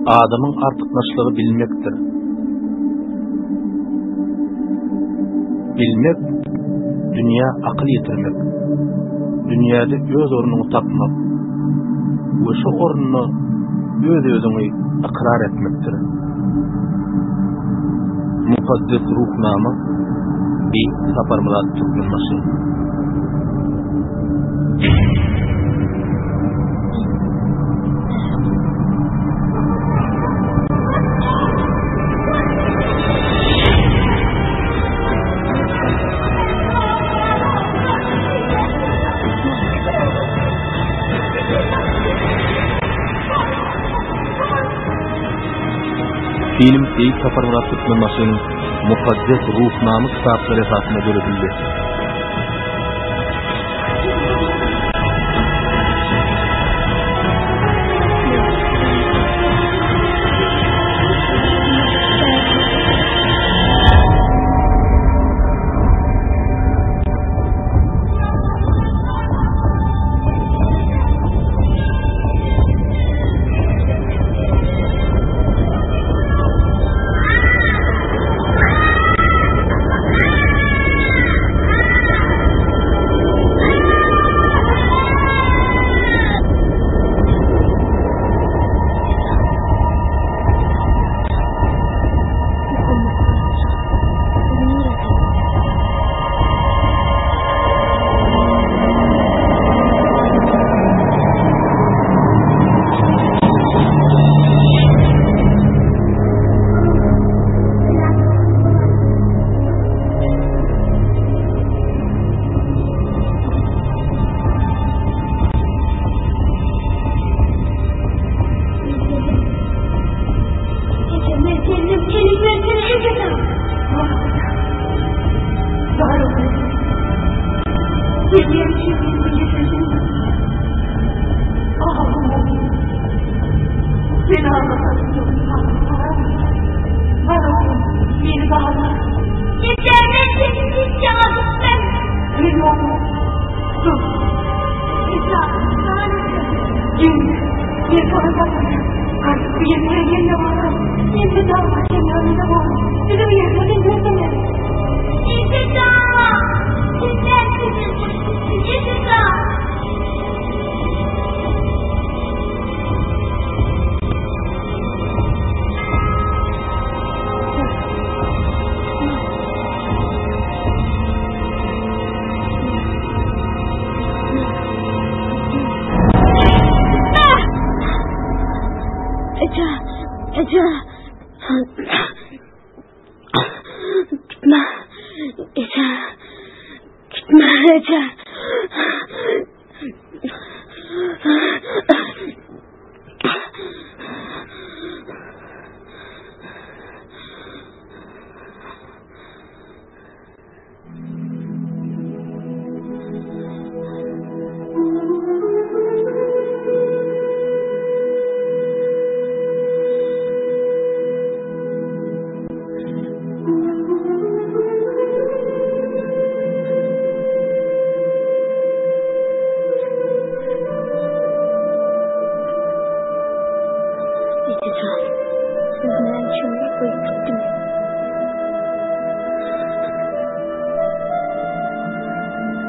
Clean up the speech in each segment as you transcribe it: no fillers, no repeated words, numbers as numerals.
adamın artıknaşlığı bilmektir. Bilmek, dünya akıl yetirmek. Dünyada öz ornunu tapmak. Ve şu ornunu öz-özüňi ikrar etmektir. Mukaddes ruhnama bir Saparmurat Türkmenbaşy. Film Seyit Saparmurat Türkmenbaşy'nın Mukaddes Ruhnama kitapları esasında görüldü.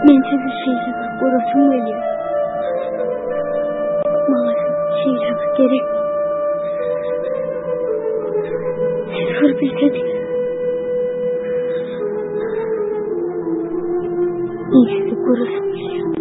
Men sizi şehre uğrasım geliyor. Bana şehre gerek. Siz hırbetledik. İyi sizi uğrasım geliyor.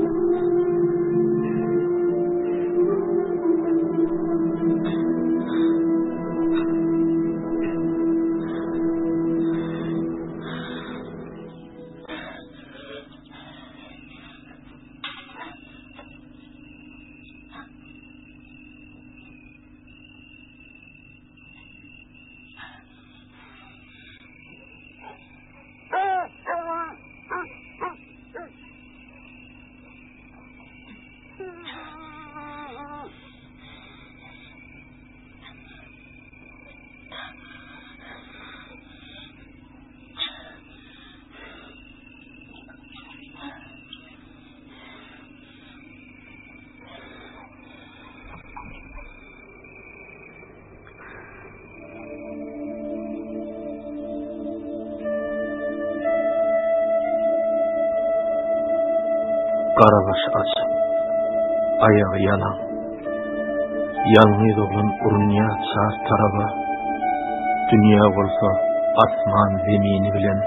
Qaragaş açıp, ayağı yalan, yalnız olan urnya çar taraba, dünya bolsa asman zemini bilen,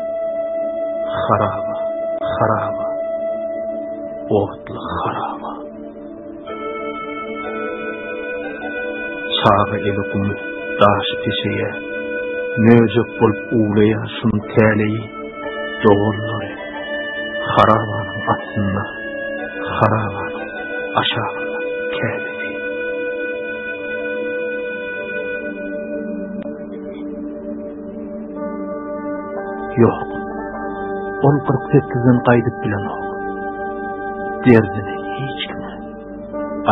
haraba, haraba, oğutlu haraba. Çağı elikum daşı peşeye, nöcek bolup uğlaya şun täleyi, doğulları, harabanın aslında, harabanın aşağında kälesi. Yok, 48'den qaydıp bilen ok. Derdini hiç kime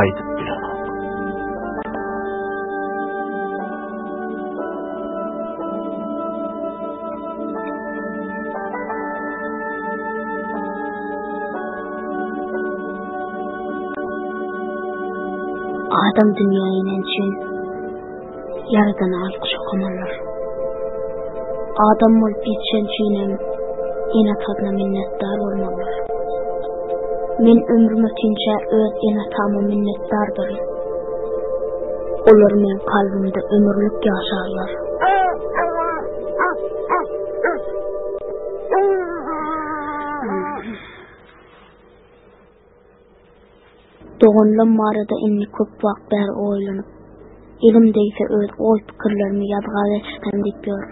aydıp bilen ok. Adam dünyayın için yaradan alkış okumalar. Adam olup geçen çiğnem inat adına minnettar olmalar. Men ömrüm ötünce öz inatamı minnettardır. Olur men kalbimde ömürlük yaşarlar. Doğunlam marada inni köp vakt bäri oýlanyp, elimdeyse öz oý pikirlerimi ýadga geçirden dip görüm.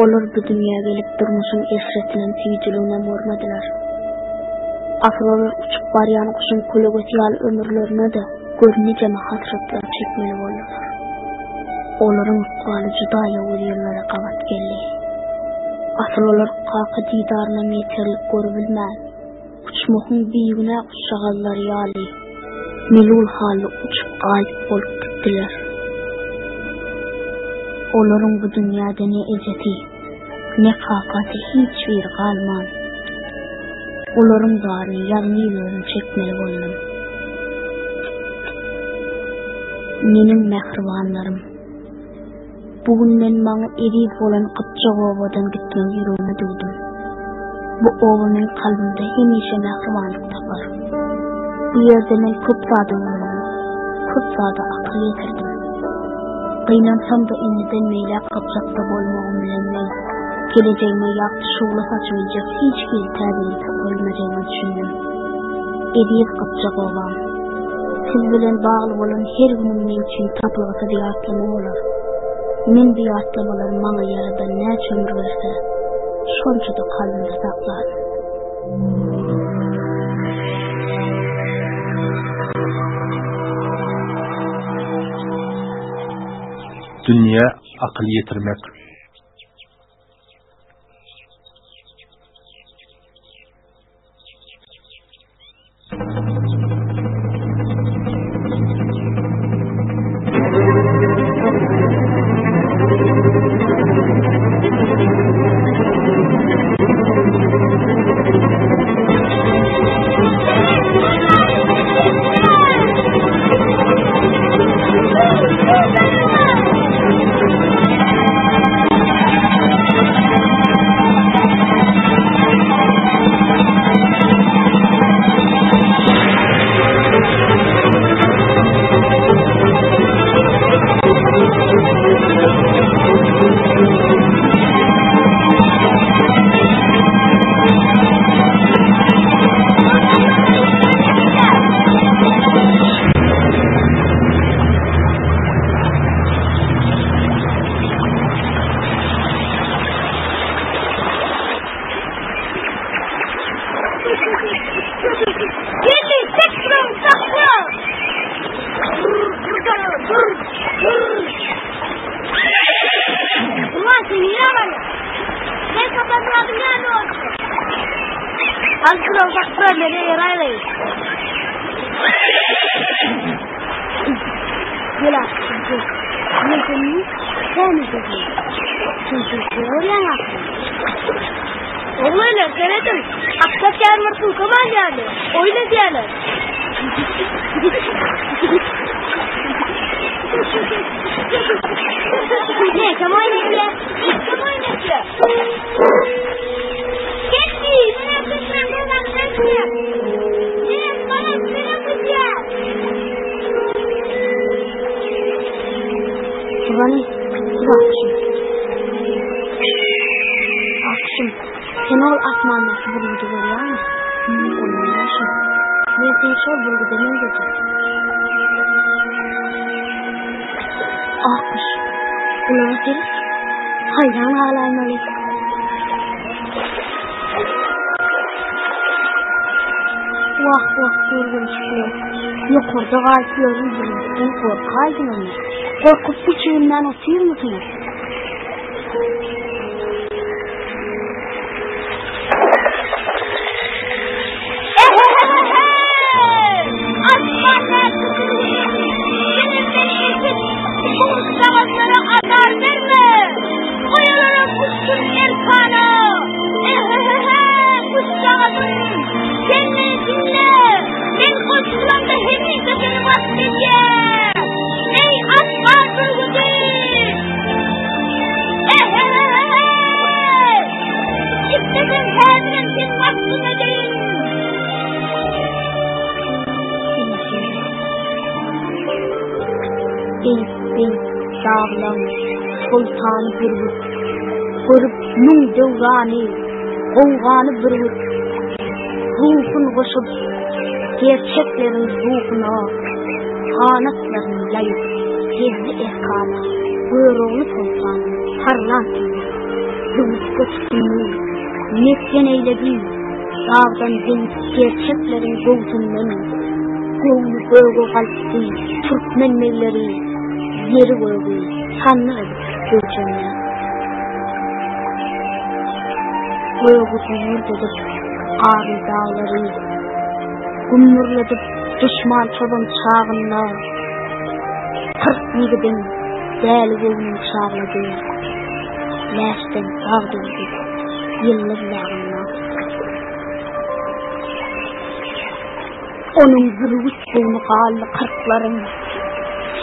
Olar bu dünya gelip durmuşum esretinen tüýjülüğüne mormadylar. Asrolar uçup barýan kuşun kulüget ýaly ömürlerine de görnijeme hasratlar çekmeli bolýar. Olaryň ukbaly juda ýaly ýerlere gabat geldi. Asrolar kaka diýdaryna meterlik görübilmän. Uçmokun biyuna kuşağallar yali, melul hali uçup ayıp bolup gittiler. Oların bu dünyada ne eceti, ne kakati hiçbir kalman. Oların darını yarniylerini çekmeli bollum. Menin mehribanlarım, bugün men bana edip olan Kıpçak ovadan gitmen yüreğime duydum. Bu oğlanın kalbimde hemişe mehribanlık tapar. Bu yerde men köp zada olmam, köp zada akıl yetirdim. Kıynansam da iniden meylak Kıpçak'ta bolmağım bilenmeyi, geleceğime yaktı şoğla saçmayacak hiç bir tədiri tapılmayacağımı düşündüm. Ediyet Kıpçak oğlan, siz bilen bağlı olan her günüm men için tapılgısa bir atlama olur. Men bir atlamalar bana yaradan ne ömür verse, şonça da kalbimde saklar. Dünya akıl yetirmek. Oğlanlar denedim. Aksak yarmar tulkamaz yani. Oyna diyorlar. Ne? Kam oynayacak? Kam oynayacak? Geçti. Ben yaptım. Ben yaptım. Bani, akşam. Sen ol asmandaki burgudu görüyor musun? Onun yaşım. Ben seni şol burgudu ne dedim? Akış. Kulağa deriz. Hayran ağlaymalı. Vah vah durgun çıkıyor. Yukarıda kalkıyorum durgun. Korkaydın onu. Korkup küçüğünden otuyor musunuz? Dağlan, sultan bürgüt, görüp nun dövgani, oğgani bürgüt, ruhun koşup, gerçeklerin ruhuna, kanatlarını yayıp, gizli ehkana, buyruğunu sultan, parlan bürgüt göçtüğünü, metken eyledi, dağdan deyip gerçeklerin gözünden, gönlü bölgü kalpti, Türkmenleri, yeri koyduğu sanırım göçenler. Koyduğu yurdadıp ağrı dağları, gümürledik düşman çoban çağında, 40 yigidin değerli gönlünü çağladı, leşten dağdırdı yıllarlarına. Onun gürüt boynu kallı kırkların,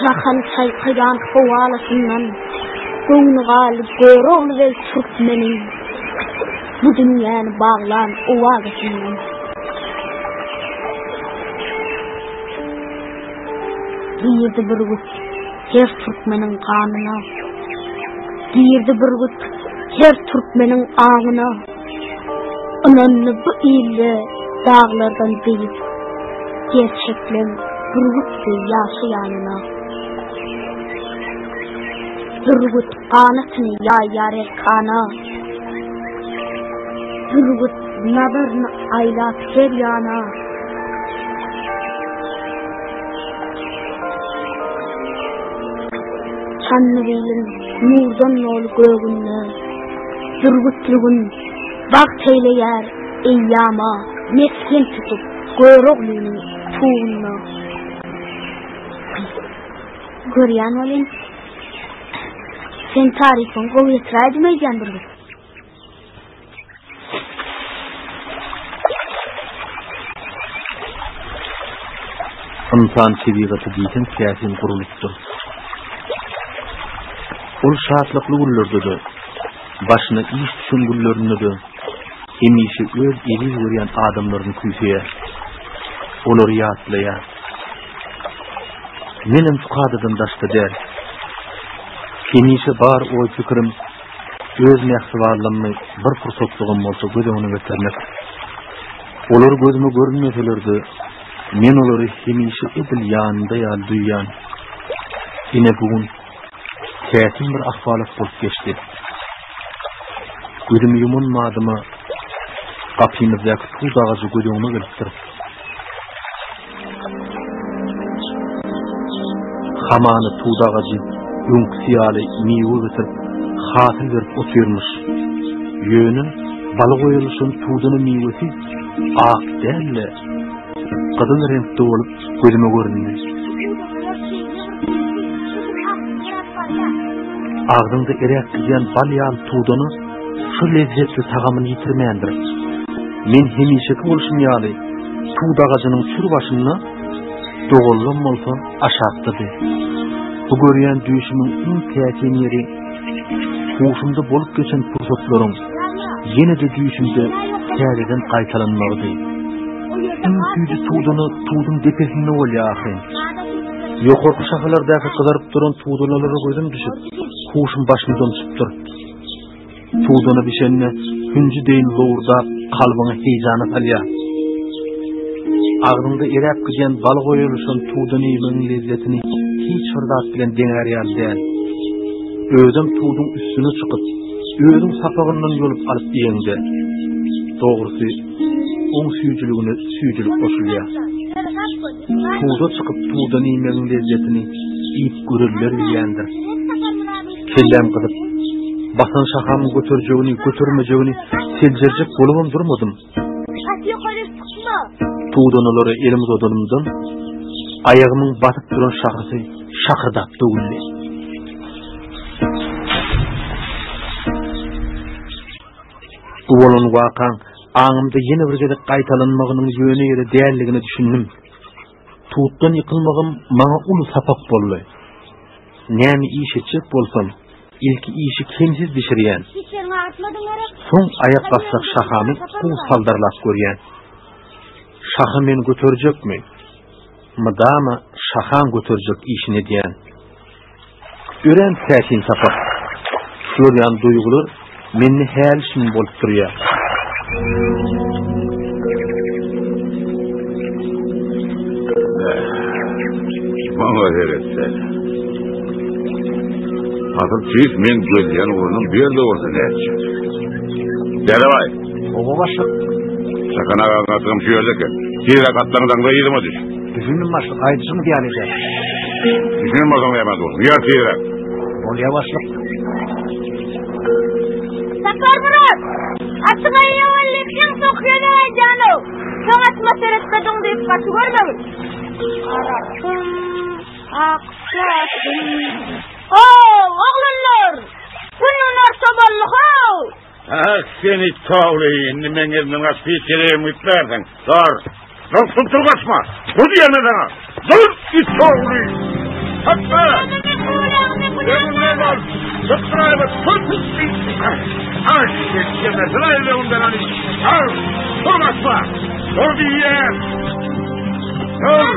Rahan çaykayan kovalasından, gönlü galip göroğlu ve Türkmenin, bu dünyanı bağlan ovağısından. Giyirdi bir güt, her Türkmenin kanına, giyirdi bir güt, her Türkmenin ağına, önünü bu ille dağlardan deyip, gerçeklen bir güttü yaşı yanına. Durgut kanatını yayar erkana, Durgut nadarını aylat her yana. Çanlıgilin nurdan yol göğünü, Durgutlugun vakt eyleyer eyyama, Mesken tutup göğroğlunun tuğunu. Görüyen olin, sen tarifin kuvvetine edemeyeceksin. İnsan tabiatı deyten siyasin kuruluştur. Ol şartlıklı güllerde de, başına iş düşün güllerinde de, hemişe öz eli görüyen adamların küyseye, oları yatlaya. Menem tukadadan daşta der, hemişe bar o fikrim, öz mehsivarlanma bir fırsatlıgım olsa göze onu getirmek. Olar gözüme görünmeselerdi, men oları hemişe edil yanında ya duyan. Yine bugün täsin bir ahvalat bolup geçti. Gözümü yumunmadymy, gapymyzdaki tuğ dağıcı gözüme gelipdir. Hamanı tuğ dağıcı ünksiyaly miýe getirip hatyl berip oturmuş. Yönün balyk oýuluşyn tuğdyny miýesi ak dälle, gyzyl renkde bolup gözüme göründi. Ağzında erek giyen balyan tuğdunu şu lezzetli tagamını yitirmeyendir. Men hemişeki oluşum ýaly tuğ dağacının sür başına doğullum olsa aşağıdadı. Bu görüyen düşümün en täsin yeri hoşumda bolup geçen fursatlarım yine de düşümde täzeden qaytalanmagydy. En süýdi tuğdunu tuğdun depesinde bolýar. Yokorku şakalardaki kızarıp duran tuğdanalara koydum düşüp, huşum başını dönüşüptür. Tuğdana bişenine hüncü deyin loğurda kalbına heyecanı talya. Ağrında erep gidiyen balık oyuluşun tuğdan iyimin lezzetini hiç hırdat bilen dener yalden. Ödüm tuğdun üstüne çıkıp, ödüm sapağından yolup alıp diyende. Doğrusu, on suyuculuk koşulya. Tuğda çıkıp tuğdan iyimin lezzetini iyip görürler diyendir. Kellem kıdıp, basan şakamı götürmeceğini selcercek bolubum durmadım. Tuğdanaları elimiz odanımdan, ayağımın batıp duran şakası şakırdak dövüldü. Bu olan vakan, ağımda yeni bir gedek qaytalanmağının yöne yere değerligini düşündüm. Tuğuttan yıkılmağım bana ulu sapak bollu. Näme iş etjek bolsam, ilki işi kimsiz bişiriyen. Son ayak bassak şakamı kuğ saldarlap göryen. Şaha men götürecek mi? Mıdama şahan götürecek işini diyen. Ören täsin sapak. Şuryan duygular menni häl işin bolup durýar. Bana verirsen. Hazır çiz men gözleyen oğlunun bir de olsa ne edecek? Dede vay. Oba başlık. Sakın ağatım şu yerde ki. Tiyrak atlarından da yedim o düş. Düşündüm başlık. Ayrıcı mı diyen eder? Düşünün bakalım yemez olsun. Yar tiyrak. Olya başlık. Sakar Murat! Atına yavallıkın sokuyordu canım. Son atma seyretmedin deyip kaçı görmemiş. Arattım, aksattım. Oğlunlar! Bunlar saballık o! Ah seni tavlayın. Men elimden asfiyi kereyim ütlerden. Dur. Dur kaçma. Dur diyeme sana. Dur git tavlayın. Hatta. Benimle var. Sıkırayla tut. Ay yemezsin ayrıca ondan hani. Dur kaçma. Dur diye. Dur.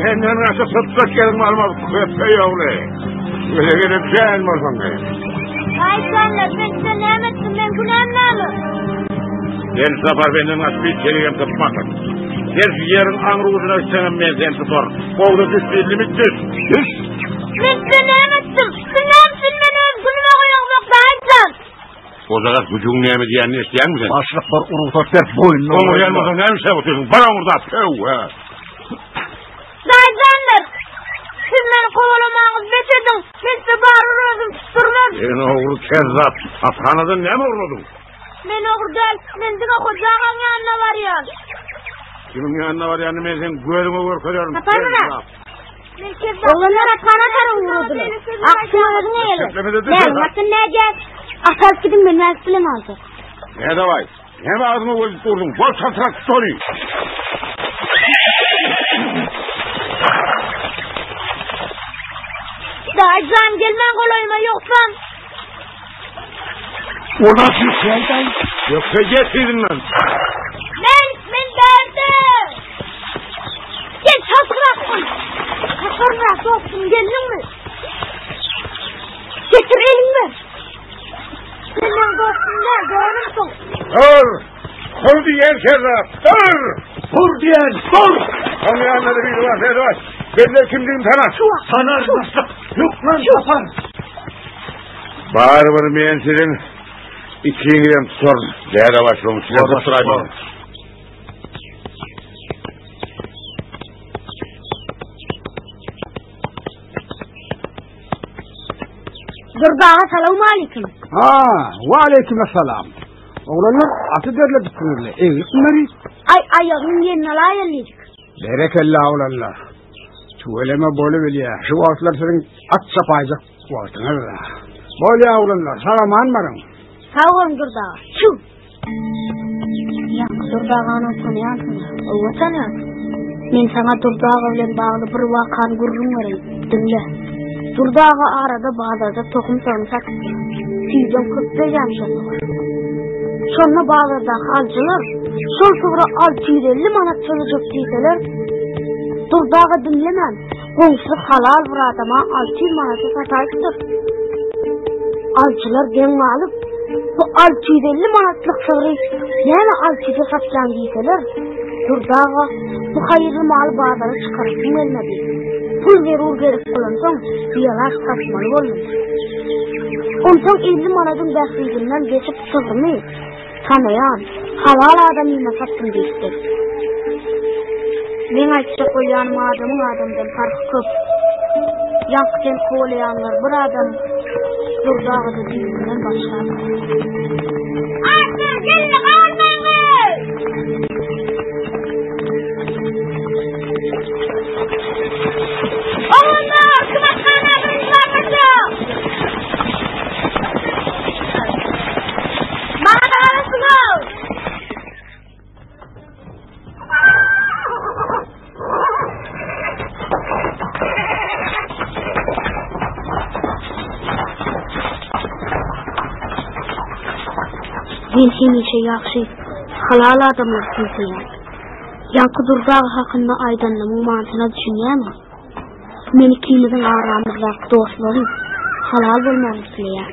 Hemen nasıl tutsak gelin almadık. Köpke yavru. Öyle gelip şey almasın be. Ay senler ben size ne emettim ben günahımla mı? Ben safar benden nasıl bir kereyim tutmakın. Her yerin ağrı ucuna istemem ben sen tutar. Boğda düş bir limit düş. Düş. Ben size ne emettim? Günahımsın beni günüme koyuyorum yok da aysan. O zaman gücün neymi diyen ne isteyen misin? Başlık var urusaklar boyunlu. Onu gelmezsen neymiş şey oturuyorsun? Bana burada tüv he. Dayıcanlar. Siz beni kovalamağınız bitirdin. Ben size bağırırdım tutturmam. Sen oğlu kezzap. Hastaneden ne mi uğradın? Ben oğlu değil. Ben size kocağın yanına varıyorum. Kimin yanına var yani ben senin gözümü korkuyorum. Kapanına. Oğlanlara kana vurdular. Aksine odun eğilir. Ben nasıl ne gel? Asal gidin beni elçilem alacak. Ne de vay? Ne mi ağzımı koyup durdun? Boş kaltırak tutuyorsun. Daha can gelmen kolayma yoksan. O nasıl şeyden? Yoksa getirdin lan. Ben derdim. Gel çatırasın. Çatırına soksun geldin mi? Getir elimi. Senin dostun nerede oğlumsun? Dur! Dur diyen kezzap! Dur! Dur diyen dur! Anlayanları bir var, ne var? Benimle kimliğim tanır. Sanar nasıl? Yok lan yapar. Bağır vermeyen senin ikiğini tutar. Değere başlamış. Yazıp sırayma. Durdağa selamu aleyküm. Wa aleykümselam. Oğlanlar atı derle düşünürler. Evlilik bunları. Ayağın yerine layıklık. Berekella oğlanlar. Şu eleme böyle böyle. Şu vaatlar senin at sapayacak vaatına böyle. Böyle oğlanlar. Sana manmarım. Sağ olun Durdağa. Şu. Ya Durdağa'nın sonu yansın. O vatan yansın. Men sana Durdağa bilen bağlı bir vakan gurrun vereyim. Dinle. Durdağa arada bağlarda tokum sarımsak. Sizden kutlayacağım şunu. Sonra bağlarda halcılar Şol sonra 650 manat çalacak deyseler, durdağı dinlemem. Komşu halal bir adama 600 manatı satayıktır. Alçılar gen alıp, bu 650 manatlık sığırı yani 600'e satacağım deyseler, durdağı bu hayırlı malı bağdara çıkarıp gelmedi. Pul verur gerek olan son diyalar satmalı olmuş. Ondan 50 manatın dəxilindən geçip sığırını tanıyan, halal adamıyla sattım deyiştir. Men aytacak koyyanım adamdan farkı köp. Yankıten kovalayanlar bir adam durdağı da düğünden başladı. Artık gelin almayın! Oğullar! Kıvaçlarına bırakın bakacağım! Bana arasını! Men hemişe yaxşı, halal adamlar sözüyen. Yankı durdağı hakkında aydınlığımın mantığına düşünýärmi? Meni kimizin aramızdaki dostlarım halal bolmaly diýär.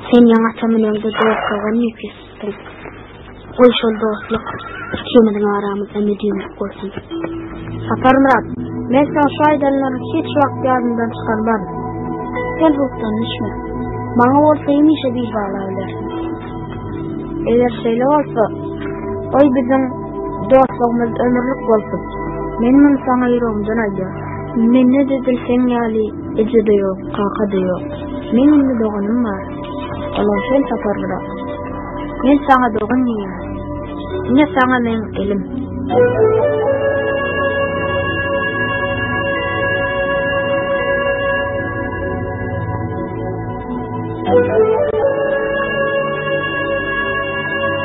Sen ýa-da menende dostlugyny ýükseltdin. Oý şol dostluk kimizin aramyzda medýumlyk bolsun. Sapar Murat, men sana şu aydınları hiç vakt yardımdan çıkarmadım. Sen hukdan düşme. Bana olsa hemişe bir bağlayırlar. Eğer şeyle olsa, oy bizim dostluğumuz ömürlük bolsun. Menin sana yüreğimden aydı. Men ne dedilsen ýaly ece de yok, kaka da yok. Menin de doğanım var. Allah sen Sapar Murat. Men sana doğun niye? Ne sana men elim.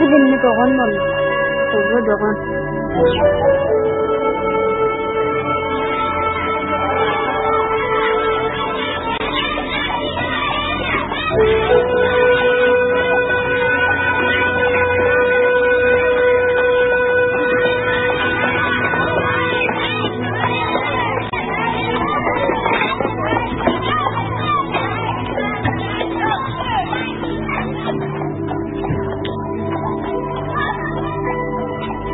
Bizimle doğan mı olur? Doğru doğan.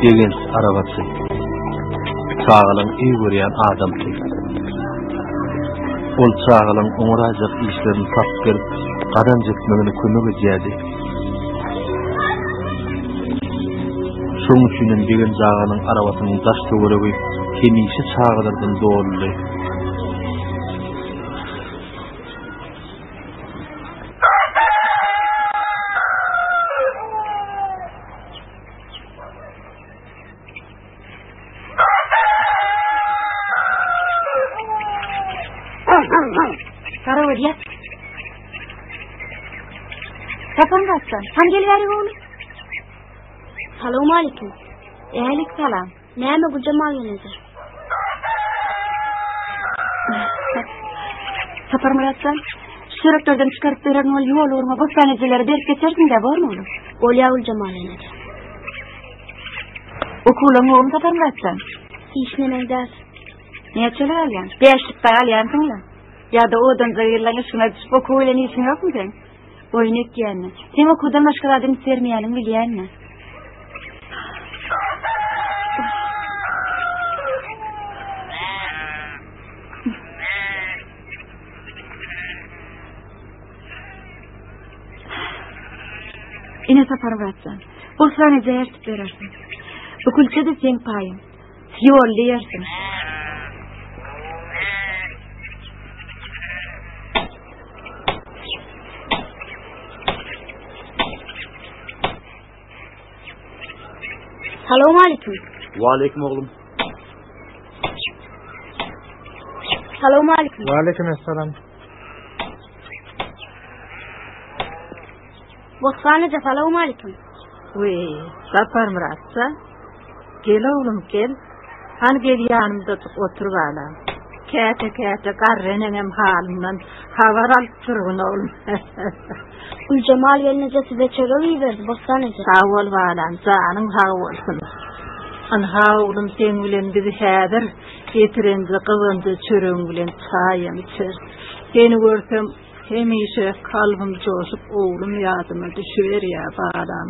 Degen arabası. Çağılan iyi görýän adam ki. Ol çağılan oňurajak işlerini tapyp gelip gadam jekmegine kömek edýärdi. Şoň üçin degen çağılan arabasynyň daş töweregi hemişe çağılardan doğruldy. Sarı ya. Sapar Murat'tan. Ham geliveri oğlum. Salamu aleyküm. Aleyküm selam. Näme bu cemaýyňyz? Sapar Murat'tan. Süreklerden çıkarıp veren ol yol olma. Bu sanecileri derk geçersin de var mı oğlum? Bolýaul cemaýyňyz. Okulan oğlum Sapar Murat'tan. Hiç nemen ders. Neçeler alyan? 5 alyansın lan. Ya da odan zayırlanış şuna düşüp okuyla işin yok mu sen? Oyun etkiyenle. Sen okudan başkalardan sermeyenin bilyenle. Ine Sapar Murat'tan. Bu sana zehir tip verirsin. Bu külçe de sen payın. Yol yersin. Salamu aleyküm. Wa aleyküm oğlum. Salamu aleyküm. Wa aleyküm esselam. Boşsanaca salamu aleyküm. Uy, Sapar Murat'sa. Gel oğlum gel. Hani gel yanımda otur bana. Kete qarrenem halından havar alıp durgun oğlum. Gülcemal gelince size çöreği verdi. Bostanece. Sağ ol valan, canın sağ olsun. Anha oğlum sen bilen bizi häzir getirenzi kıvındı çörün bilen çayım içer. Seni görsem hemişe kalbim coşup oğlum yadıma düşüver ya balam.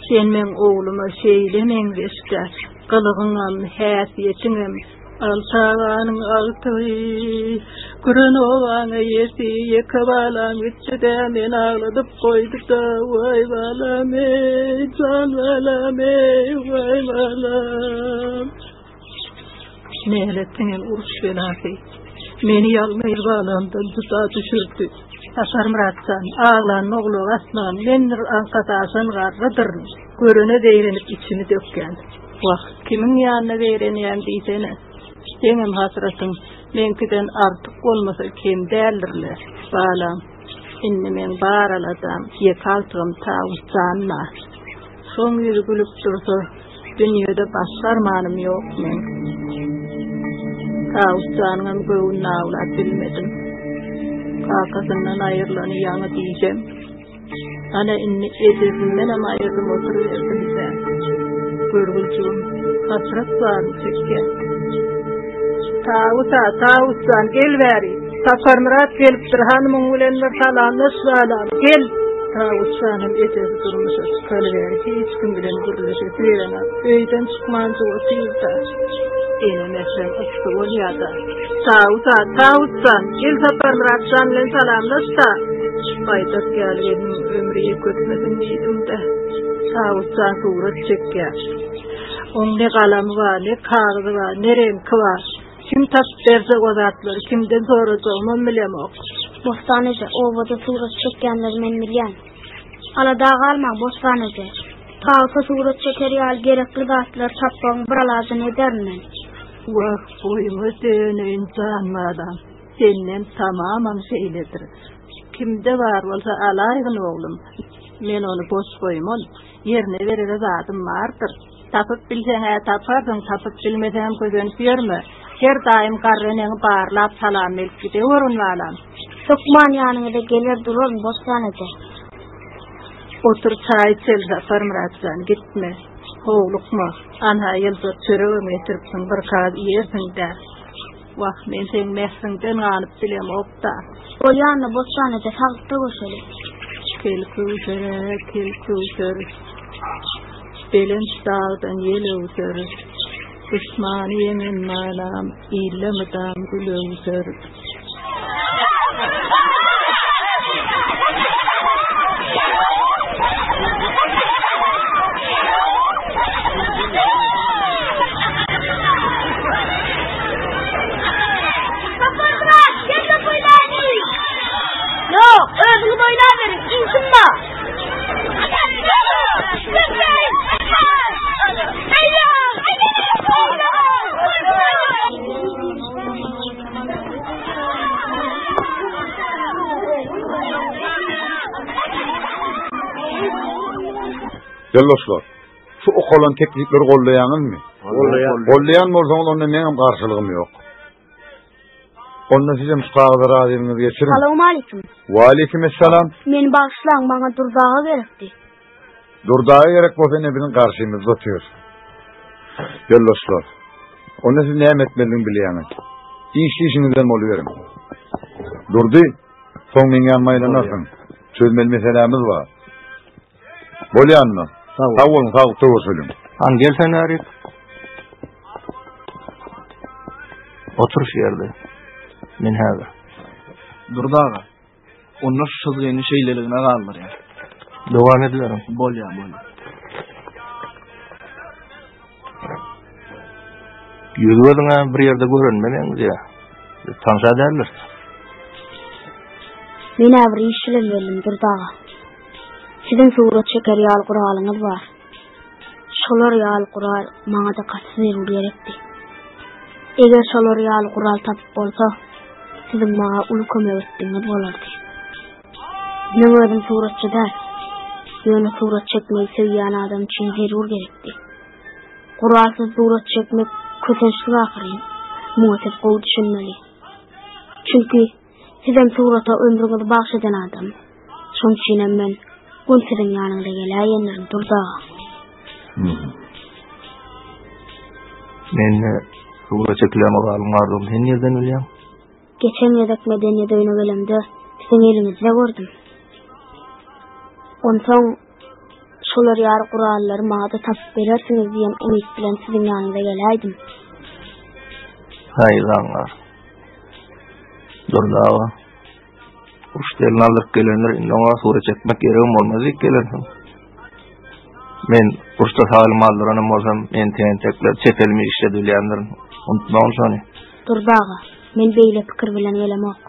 Sen men oğluma şeylemen beşte, kılığınam, häsiyetinim, alçağanın altı, kırın ovana yesi, yekabalan bitçi de men ağladıp koyduk da, vay balam ey, can balam ey, vay balam. Nehlettinin uruş belası, meni yalmayır balamdan tuta düşürdü. Asar Muratsan, ağlan oğlu aslan, menir ankasasın garrıdırın. Görüne değirenip içini dökken. Vah, kimin yanına değreneyen deysene. Senin hasrasın, menkiden artık olmasa kim derlerler. Balam, inni men bağıraladım, yekaltığım tavussanla. Son yüzü gülüp dursa, dünyada başlarmanım yok men. Tavussanın göğünü ağlat bilmedim. Kakasından ayrılanı yanı diyeceğim. Ana inni edesinden ama ayrılım oturuverdim sen. Görgülcüğüm, hasret var mı çekken? Tavussan gel veri. Safar Murat geliptir hanımın ulenler salamlaş bağlam. Gel. Tavussanım edesi durmuşa çıkarıveri. Hiç kim bilen gürleşe sürelemez. Öyden çıkmancı o sıyırda. Enemesem ıstı ol ya da. Tavussan gel Safar Murat canlen salamlaş da. Baydak gelgenin ömrüye kötmesin diydim de. Tavussan surat çekker. Onun ne kalamı var, ne kağıdı var, ne renki var. Kim tap derse ozatlar, kimden soracağımı bilemok. Bostanece, ovada surat çekkenler men milyen. Alada kalma bostanece. Tavsa surat çeker yal gerekli dağıtlar çapağın buralazın eder men. Vah boyumu seni insanmadan. Senin tamamen şeyledir. Kimde var olsa alaygın oğlum. Men onu boş koymon. Yerine verir zadım vardır. Tapıp bilsene taparsın, tapıp bilmesen gözün görme. Her daim karreneni bağırlap salam elip gidiyorun valam. Sokman yanına da gelir durur bostanece. Otur çay içel Zafer Muratcan gitme. Oğlukma. Anha yıldır çörüğüm getiripsin bir kağıt yersin de. Vah men sen mehsinden anıp bilem okta. O yanına bostanece sağlıkta koşalım. Kel kuşere. Belen dağdan yel ötürü. Düşmaniyemin malam, ilemeden gülüm ötürü. Yok, ödülü boylar verin, insin da. Yoldaşlar, şu okulan teklifleri kollayanın mı? Kollayan mı olsanız ondan benim karşılığım yok. Ondan size müstahada razıyımınızı geçirin. Selamun aleyküm. Ve aleykümselam. Beni bağışlan, bana durdağa gerekti. Durdağa gerek bu efendim bizim karşımızda oturuyor. Yoldaşlar, ondan siz ne etmediğini biliyorsunuz. İşinizden mi oluyorum? Durdu, son min yanmayla nasıl? Çözmeli meselemiz var. Bolyan mı? Sağ olun, doğru. Han gel sen Arif. Otur şu yerde. Men hava. Durdağa. Onlar şu sözlerini şeylerine kalır ya. Devam ediyorum. Bolya. Yüzüne bir yerde görünmeniz ya. Tanışa derler. Men avri işlem verim durdağa. Sizin surat çeker yal kuralınız var. Şolar yal kural bana da kaçsın gerekti. Eğer şolar yal kural tapıp olsa sizin bana ulu kömek ettiğiniz olardı. Ne ödüm suratçı der. Yönü surat çekmeyi sevyen adam için zerur gerekti. Kuralsız surat çekmek kötünçlük akırıyım. muhatap gowy düşünmeli. Çünki sizem surata ömrüňizi bagşadan adam. Şoň üçin men Güntüriň ýanyna gelýänlerim Durdaga. Men sura çekilen oğalım vardım. Sen nereden bilýän? Geçen ýazak medeniýet öýüne gelemde siziň eliňizde gördüm. Onsoň şolar ýar gurallary maňa tapyp berersiňiz diýen umyt bilen siziň ýanyňyza gelýärdim. Hayranlar. Durdaga. Uştelini alıp gelenler inoğa sura çekmek gereğim olmaz ilk gelersin. Men usta salim aldıranım olsam men tentekler çetelimi işledilýändirin. Unutmagyň şonu. Durdaga, men beýle pikir bilen gelemok.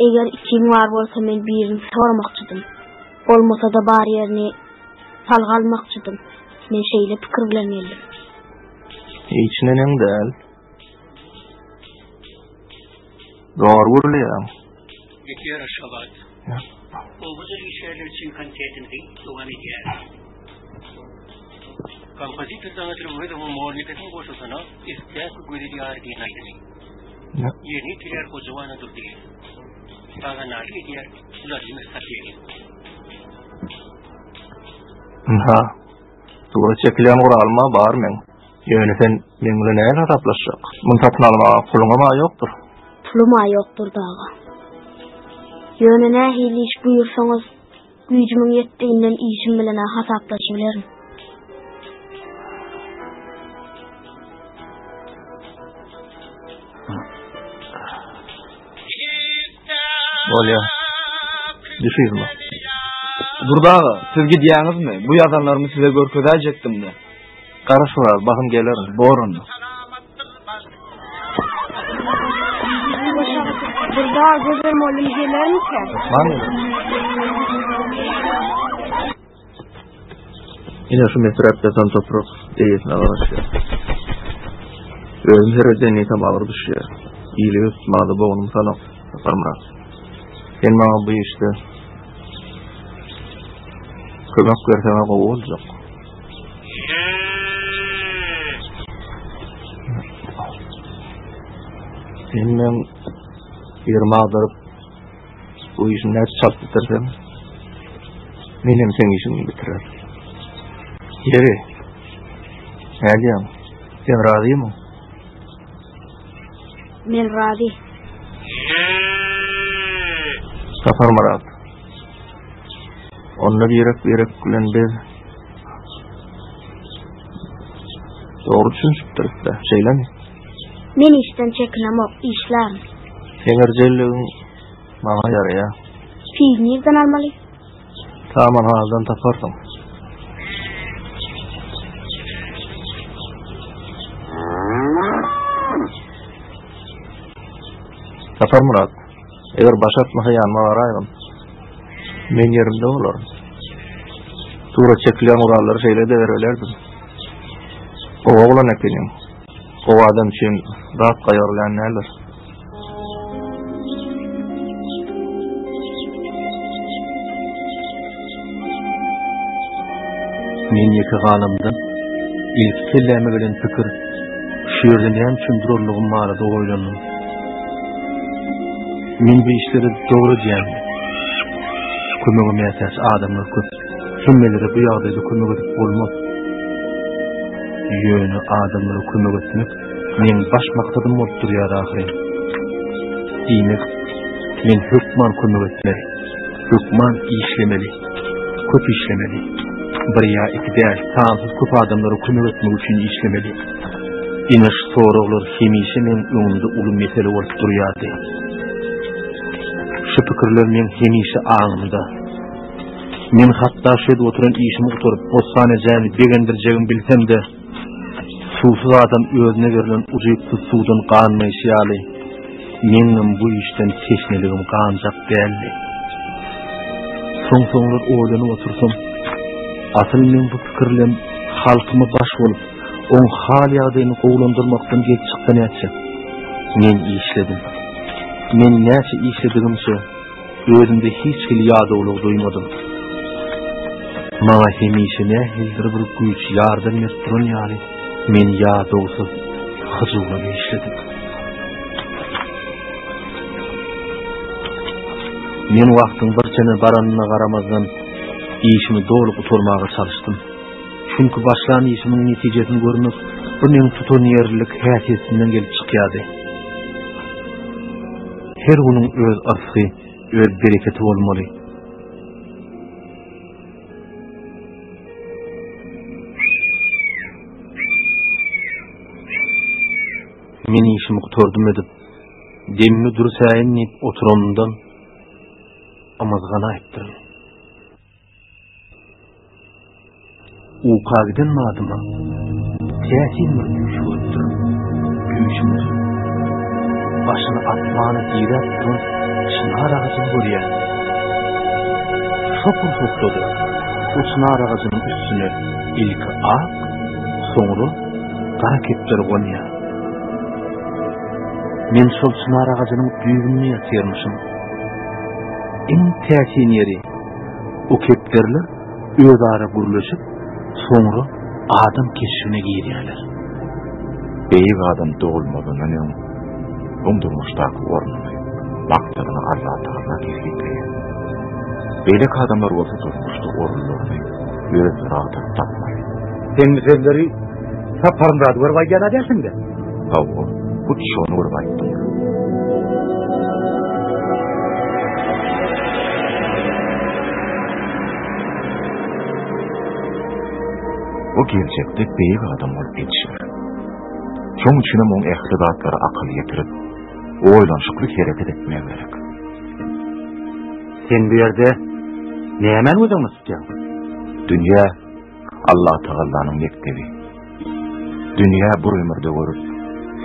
Eger ikiň bar bolsa men birini sormakçydym. Bolmasa da bar ýerini salgalmakçydym. Men şeýle pikir bilen geldim. Hiç nenem däl. Doğru bilýär. Yeter aşabat. O güzel işler için kantetini soğan ediyor. Kompozitör sanatçı ve muhalifetin koşusuna istek güdüyor dinaydı. Yeni tüler kocaman durdu. Bağanali ediyor. Lazım satıyor. Ha. Doğru çekilen oralma bar men. Yöneten menle näle taplaşak. Mun tapyn almaga puluma ýokdur. Puluma ýokdur daga. Yönüne hili iş buyursanız, gücümün yettiğinden işim bilene hasaplaşabilirim. Bolya, düşüyüzme. Durdaga, siz gidýäňizmi? Bu ýazanlarymy size görkezäjekdim de. Garaşylar, bakym gelerim. Borundu. Durdaga gözer molim gelermikä? Mani? Ine şu metrapdan toprak eýesine başlar. Özüm her ödeni tam ağır düşýär. Ýyly üstmady boğunum sanok. Saparmaz. Sen maňa bu işde kömek berseňe gowy boljak. Sen men ýermagdyryp bu işi näçe çap bitirsem menem sen işini bitirer. Yeri. Nädýär? Sen razymy? Men razy. Safar Murat. Onda direk bilen biz doğru düşünüpdir de şeylemi? Men işten çekinemok, işlerim. Seňerjeligiň maňa ýaraya. Fiil nerden almaly? Tamam hazdan taparsyň. Safar Murat. Eger başatmaha ýanma baraýym. Men ýerimde bolarym. Tura çekilen urallary şeýle de berelerdim. O oglan ekenim. O adam üçin rahat gaýarlan näler? Men ýeke galamdan ilk kelleme bilen pikir şu ýerden hem düşündirlygym barada oýlandım. Men bu işleri doğru diýen. Kömegime ýetäs adamlar köp. Kimmeleri bu ýagdaýda kömek edip bolmaz. Ýöne adamlara kömek etmek men baş maksadym bolup durýar ahyry. Diýmek, men hukman kömek etmeli. Hukman işlemeli. Köp işlemeli. Bir ýa iki däl, tansız köp adamlara kömek etmek üçin işlemeli. Iniş soraglar hemişe men öňümde uly mesele bolup durýardy. Şu pikirler men hemişe aňymda. Men hatda şeýle oturan işimi guturyp, ostana jäni begendirjegim bilsem de, suwsuz adam özüne berilen uzyply suwdan ganmaýşýaly. Menim bu işden teşneligim ganjak däldi. Soňsoňlar oýlanyp otursam, asyl men bu pikirlem halkyma baş bolup, oň hal ýagdaýyny gowlandyrmakdan gelip çykdan ýatjak. Men işledim. Men näçe işledigimçe özümde hiç hil ýadawlyk duýmadym. Maňa hemişe nähildir bir güýç ýardam etdiren ýaly men ýadawsyz, hıcıwla geçirdik. Men wagtyň bir çene baranyna garamazdan işimi dolup uturmaga çalışdym. Çünkü başlan işimiň netijesini görmek bunyň tutanýarlyk häsiýetinden gelip çykýardy. Her günüň öz arsy, öz bereketi bolmaly. Men işimi gutardym edip, demmi dursaýyn nip oturandan amazgana etdim. Uqagdan madyma, täsin bir düşürdüm. Büyüşümüz. Başını atmany diýipdim, çınar ağacyn görýär. Şopur şoplady. O çınar ağacynyň üstüne ilki ak, soňra gara kepler gonýar. Men şol çınar ağacynyň büýügini ýatyrmyşym. En täsin ýeri o keplerler özara guruluşyp, soňra adam keşifine girýärler. Beýik adam doğulmagynyň umdurmuşdaky ornuny, maksadyny azatlygyna kesipleýär. Beýlek adamlar bolsa durmuşda orunlaryny öz rahat tapmaly. Sen bizleri saparynda görüp aýdana dersiňde. Hawa, bu şonu görüp aýtdym. O gelecekde beýik adam bolup geçýär. Şoň üçin hem oň ählidatlary akyl ýetirip, oýlanşykly hereket etmek gerek. Sen bu ýerde näme özüňi tutýan? Dünýä Allah Taalanyň mektebi. Dünýä bu ömürde görüp,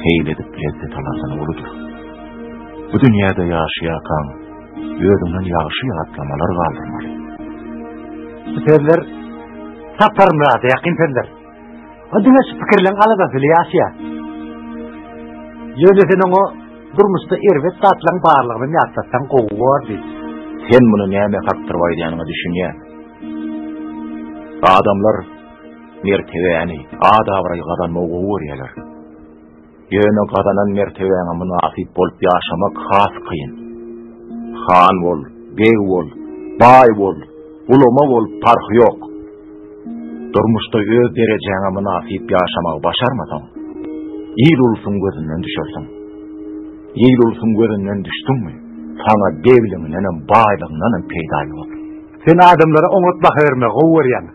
heýledip lezzet alarsyny boludur. Bu dünýäde ýaşaýakan, özüňden ýaşy ýatlamalar galdyrmaly. Bu sözler saparynda ýakyn sözler. O diňe pikirleň alada ýaşaýar. Ýöne sen oňa durmuşda erwet tatlaň barlygyny ýatsatsaň gowar. Sen bunu näme hakdyr baýdyanyňy düşünýär. Adamlar mertebeni, adabry gadanmagy görýärler. Ýöne gadanan mertebene münasip bolup ýaşamak has kıyın. Han bol, bey bol, bay bol, ulama bol, farky ýok. Durmuşda öz derejeňe münasip ýaşamagy başarmasaň, ýyl ulsuň gözünden düşersiň. Ýyl ulsuň gözünden düşdüňmi? Sana devliňden hem baýlygyndan hem peýda ýok. Sen adamlara oňatmak berme, gowurýan.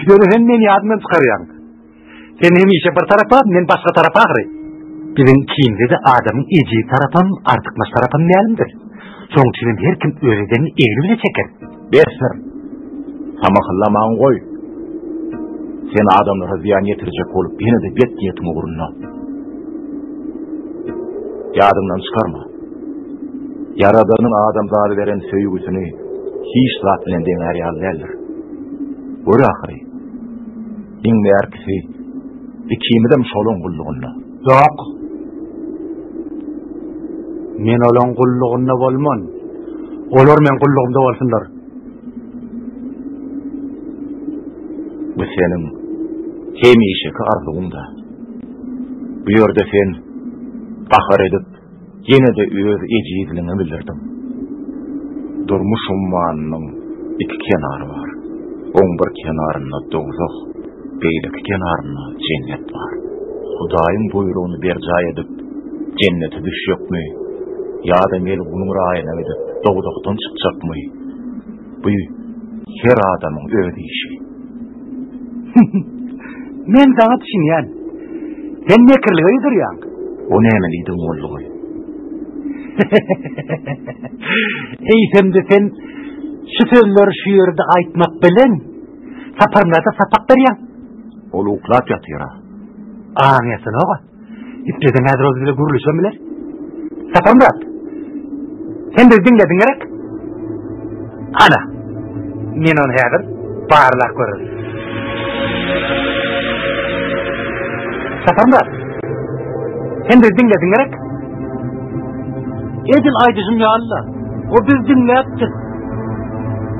Ýöne sen meni adymdan çykarýan. Sen hemişe bir tarapa, men başga tarapa gyry. Biziň kinde de adamyň eji tarapyn, artykmaş tarapyn nälimdir? Şoň üçin her kim öýreden eýle çeker. Berser. Samahlamaň goý. Sen adamlara ziyan ýetirjek bolup, ýene de bet ýetme gurunna. Ýadymdan çykarma. Yaradanyň adamzady beren söýgüsini hiç zat bilen deňär ýalýarlar. Gör ahyry. Iň merkisi ikimidem şolun gullugyna. Ýok. Men olan gullugyna bolman. Olar men gullugymda bolsunlar. Bu senin hemişeki arzuğunda. Bu ýerde sen bahar edip ýene de öz ejizligini bildirdim. Durmuş ummanyň iki kenary var. Oň bir kenarynda dogzak, beýleki kenarynda cennet var. Hudaýyň buýrugyny berjaý edip cennete düşýärmi? Ýa-da meni bunyň raýyna edip dogzakdan çykjakmy? Bu her adamyň öz işi. Men sana düşünýän. Sen nekirlige ýydyrýan. O näme diýdiň bollugy? Eýsemde sen şu sözleri şu ýerde aýtmak bilen saparlarda sapak berýän. Ol uklap ýatyra. Aňyasyn oga. İpleden häzir bile guruluşan biler. Saparmrat. Sen de dinledin gerek. Ana. Men onu häzir barlak görürüm. Saparmrat. Sen de dinledin gerek. Edil aýdyjym ya Allah. O biz dinläpdi.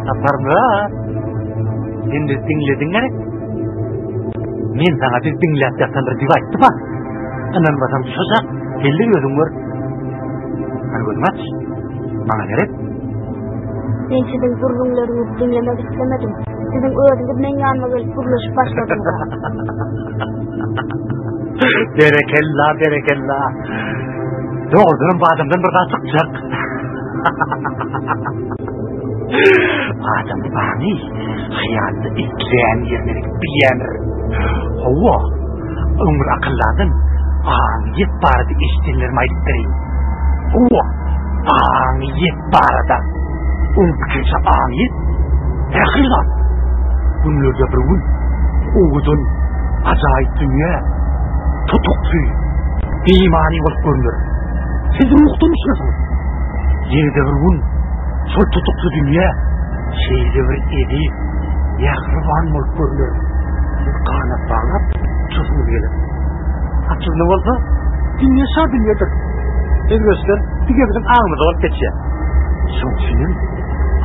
Saparmrat. Sen de dinledin gerek. Men sana bir dinlep yaptandır diye aytdı ba. Anan basam şoşak, belli gözün var. Hani gözüm aç. Bana gerek. Ben sizin durumlarını dinlemek istemedim. Sizin öğrenimden yanıma gelip burlaşıp başladım. Berekella. Doğrudan bu adamdan buradan çıkacak. Adam bani, hayatı izleyen yerleri bilenir. Hova, ömür akılladın, yet barada iştenlerimi ayıttırayım. Hova, yet barada, bükünse yet, hakikat. Bunlarda bir gün, oğudun, acayip dünya, tutuk suyu, beymani olup görünür. Siz ruhtunuzsunuz. Yerde bir gün, sol tutuklu dünya, şeyde bir edip, yakırvan olup görünür. Siz kanat bağlap, çözümü gelin. Açıldı olsa, dünya sağ dünyadır. Siz göster, bir bizim ağımız olup geçiyor. Son senin,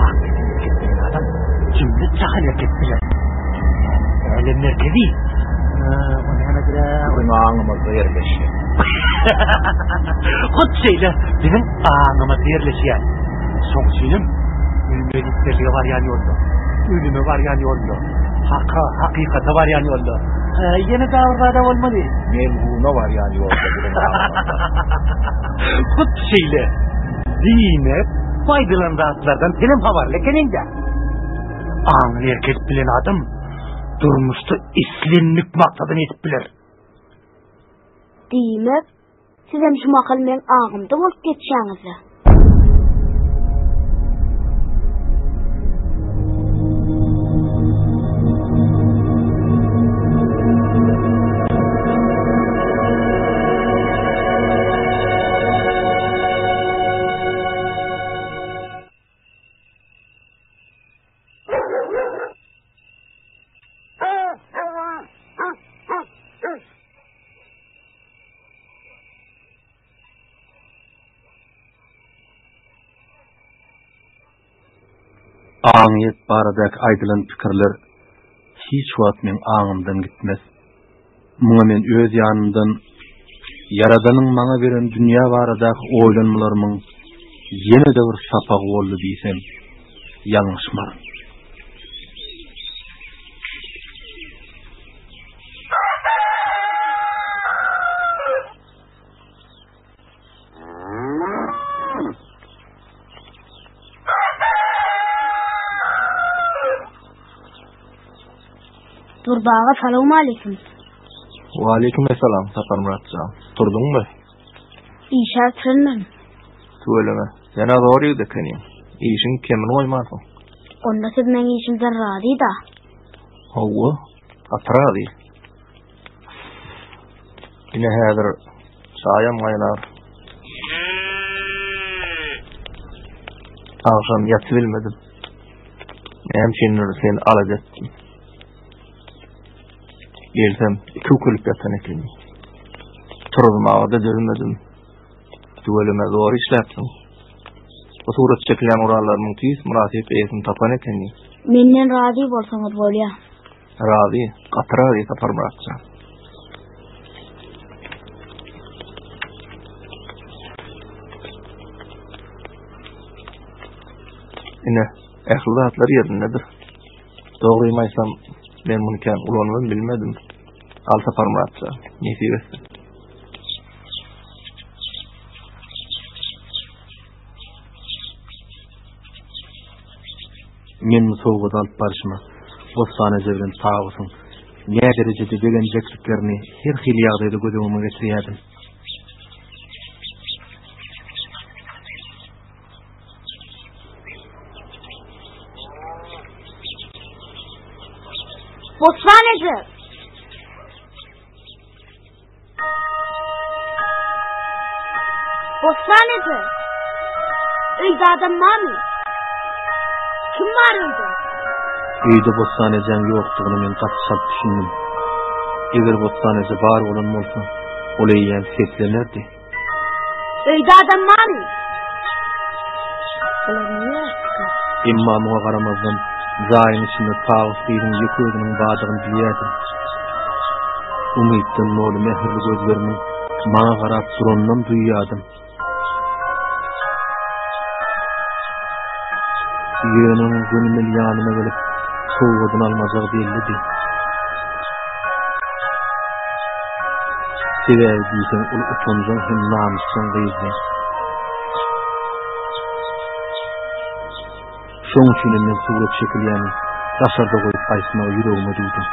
Ahmet'in gittiğin adam, cümle cahil ettiler. Öyle merkezi. Benim ağımızda yerleşiyor. Kut şeyle bizim ağımıza yerleşiyor. Son senin, ülmedikleri var yani yolda. Ölümü var yani yolda. Hakikati var yani yolda. Yeni davırlarda olmalı. Melhuna var yani yolda. Kut şeyle. Zinet, faydalandı atlardan film havarlı keninde. Ağın erkek bilen adam, durmuştu islenlik maksadını etip bilir. Demek, siz hem şu makalmen ağımda olup geçeceğinizi. Ağıyet baradaki aydılan fikirler hiç vaat men ağımdan gitmez. Muna men öz yanımdan Yaradanın bana veren dünya baradaki oylanmalarımın yine de bir sapak oldu diysem yanlışmarım. Durdağa selamun aleyküm. Wa aleyküm selam Sapar Muratcan. Turdun mu? İşe tırnım. Söyleme. Yana doğruydu kenim. İşin kemin oymadın. Onda siz men işimden razı da. Hova, atradı. Yine hazır sayam aylar. Akşam yatıbilmedim. Hem seni alacaktım. Gelsem iki kulüp yatan ekim. Turuzum ağda dözmedim. Duvelime doğru işlerdim. O surat çekilen oralarımın tüyüs mürasip eğitim tapan ekeni. Menden razı bolsanız bolya. Razı, qatıradı Sapar Muratcan. Yine ehlidatlar yerindedir. Doğruymaysam ben bunu ken ulanımı bilmedim. Al Sapar Muratcan, nesip etsin. Men soğuğu alıp barışma. Bostana jebren sağısın. Ne derecede beğenecekliklerini her hil yağdaydı gözümüme geçiriyordum. Bostaneci! Bostaneci! Uyda adam var mı? Kim var uyda? Uyda bostanecen yoktuğunu men katışap düşündüm. Eğer bostaneci var olan olsa, olay yiyen seslenirdi. Uyda adam var mı? Olamıyor. Emma muğa qaramazdan, zayin içinde tağız değilim yıkıyordunun bağdığını biliyordum. Umytdan nolu mehirli gözlerimin maňa garap durandan duýýardym. Ýöneň gönümel ýanyma gelip soğudan almajagy bellidi. Sebäbi diýsem ul utanjak hem namysdan gyýdy. Şoň üçin men surat çekilýän daşarda goýup gaýsyna ýüregime duýdum.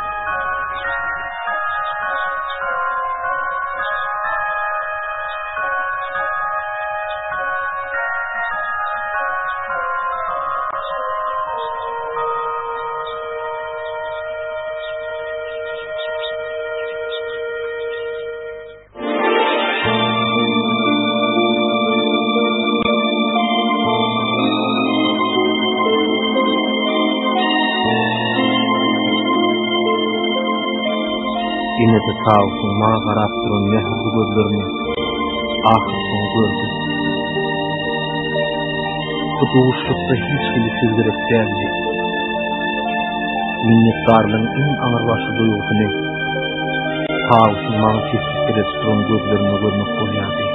Yine de sağolsun maňa garap duran mehirli gözlerini ahyrsyň gördüm. Bu duşlukda hiç kimi sizdirip geldi. Minnetdarlygyň iň aňyrbaşy duýgusy sağolsun maňa kesip duran gözlerini görmek bolýardy.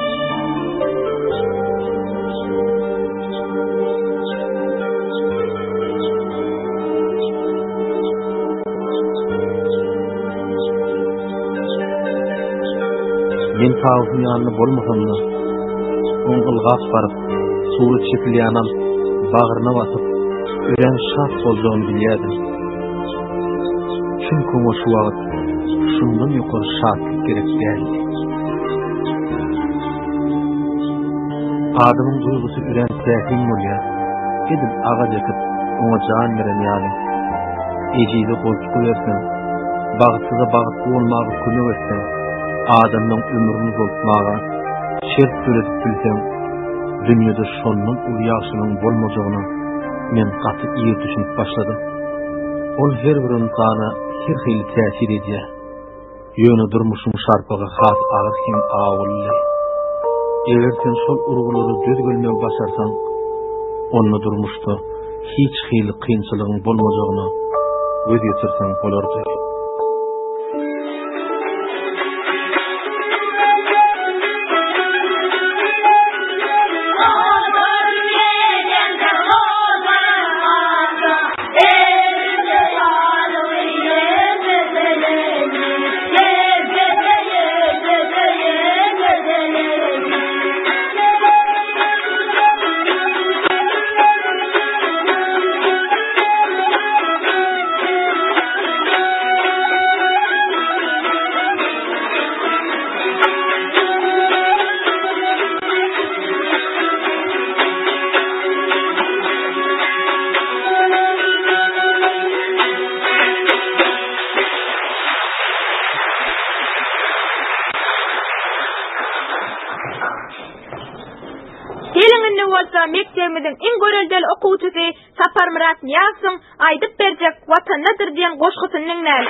Men sağolsun ýanyna bolmasam-da, oňgulgap baryp, surat çekilýänam bagyryna basyp, ören şat boljagyny bilýärdim. Çünki o şu wagt şundan ýokary şatlyk gerek geldi. Adamyň duýgusy ören täsin bolýar. Edip aga jekip, oňa jan beren ýaly. Ejide bolsup bersen, bagtsyza bagtly bolmagy kömek etsen, adamyň ömrüni uzatmaga şert süretip bilsem, dünýede şondan ul ýaşynyň bolmajagyny men gaty iýe düşünip başladym. Ol her bir insana her hili täsir edýär. Ýöne durmuşyň şarpagy has agyr hem awully. Eger sen şol urgulary göz görmek başarsaň, onu durmuşda hiç hili kynçylygyň bolmajagyny göz ýetirseň bolardy. Mektemizin en görelden okuwçysy Sapar Murat Niýazowyň aýdyp berjek Watanydyr diýen goşgusynyň näme?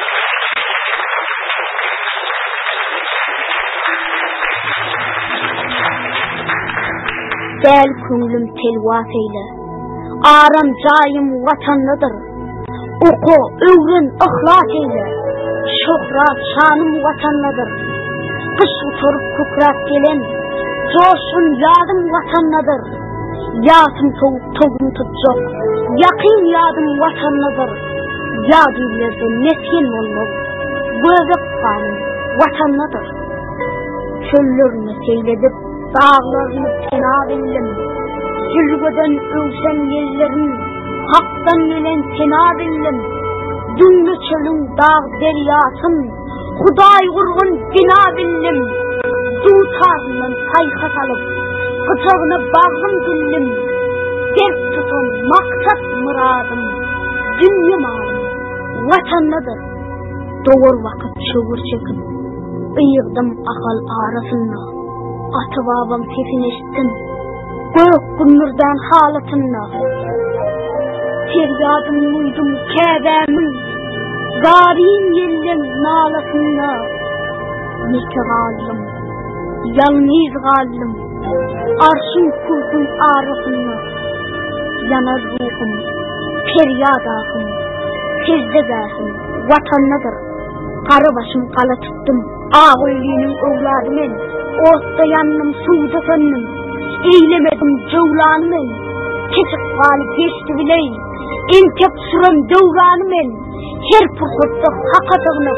Gel köňlüm telwat eyle. Aram jaýym watanydyr. Oku, öwren, ihlat eyle. Şöhrat, şanym watanydyr. Kış uçurup kökrak gelen, joşun ýadym watanydyr. Yasım soğuk togum tutacak, yakın yadım vatanlıdır. Yadilerde nesyen olmaz, gözük kanım vatanlıdır. Çöllerini seyledip, dağlarını fena bildim. Sülgöden ölsen yerlerin, haktan gelen fena bildim. Dünlü çölün dağ deryasın, Huday vurgun bina bildim. Dutarından sayha salıp, Kıçağını bağım gülüm, dert tutun maksat muradım, dünya malım, vatanlıdır. Doğur vakit çığır çekip, ıyırdım akal arasında, atı babam sesini eşittim, gök gündürden halatında. Feryadım uydum kâbemin, garin yellem nalasında. Neki galım, yalnız galım, arşın kurgun arasında. Yanar ruhum, feryad ahım, tezde dahım, vatanlıdır. Karı başım kala tuttum. Ağıllinin oğladı men. Orta yanım suda sandım. Eylemedim cevlanı men. Keçik balı geçti biley. Enkep süren devranı men. Her fırsatta hakatığını.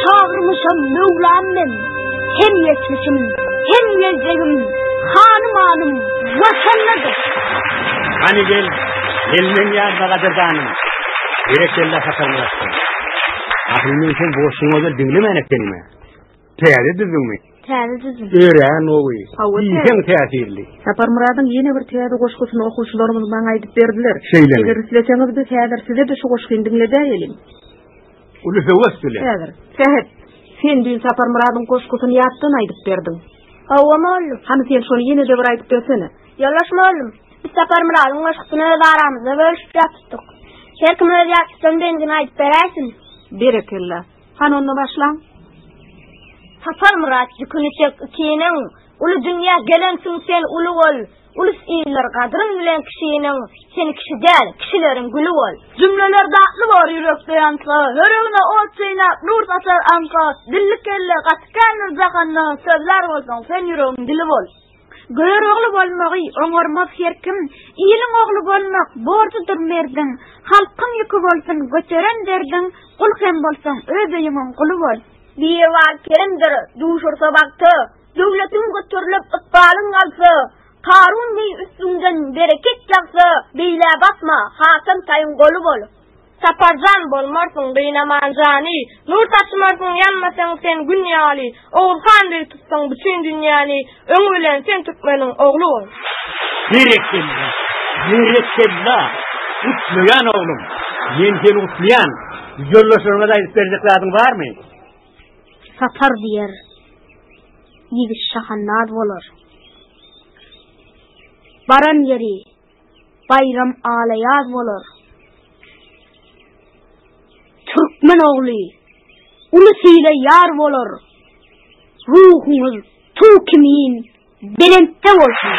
Çağırmışım mevlanı men. Hem yetmişim, hem yezegim. Hanım hanım, vatanladır. Hani gel, gelmen yarda kadırdanım. Gerekçelle sakalmışsın. Aklımın sen boşluğuna da dinlemenek benime. Teyze düzün mü? Teyze düzün. Öğren o bu. İyisen tesirli. Sapar Murad'ın yeni bir teyze koşkusunu okuşularımız bana aydıp verdiler. Şeyle mi? Eğer isleseniz de teyze size de şu koşkuyun dinle deyelim. Ulufe vasfile. Teyze, Sehet, sen dün Sapar Murad'ın koşkusunu yattın aydıp verdin. Havama oğlum. Hani sen şunu yine de bir aydıp versene. Yollaşma oğlum. Biz Sapar Murad'ın koşkusunu öz aramızda bölüşüp yaptık. Her kim öyle yaptıktan benzin aydıp verersin. Berekella. Hani onunla başlan. Sapar Murad yükünecek ikinin. Ulu dünya gelensin sen ulu ol. Ulus iyiler kadrın bilen kişinin. Sen kişi değil, kişilerin gülü ol. Cümleler dağlı var yürekte yankı. Hörüğüne ot çeynap, nur saçar ankı. Dilli kelle, katken rızakanlı. Sözler olsun, sen yüreğin dili ol. Gör oğlu bolmağı, oňormaz her kim. İyiliň oğlu bolmak, borcudur merdin. Halkın yükü bolsun, göçeren derdin. Kul hem bolsun, öbeýiňiň kulu bol. Bir var kerimdir, duşursa baktı. Dövletin götürülüp ıkbalın alsa. Karun bey üstünden bereket yağsa. Beyle basma, Hasan tayın kolu bol. Saparcan bolmarsın beynaman cani. Nur taşımarsın yanmasan sen günyali. Oğulhan dey tutsan bütün dünyani. Öňülen sen tutmanyň oğlu ol. Direktella. Utlayan oğlum. Yen utlayan. Yollaşırına da isperdikladın var mı? Sapar diyer. Yiğit şahannad olur. Baran yeri. Bayram alayaz olur. Türkmen oğlu, ulusuyla yar olur. Ruhunuz, tukimin, belentten olsun.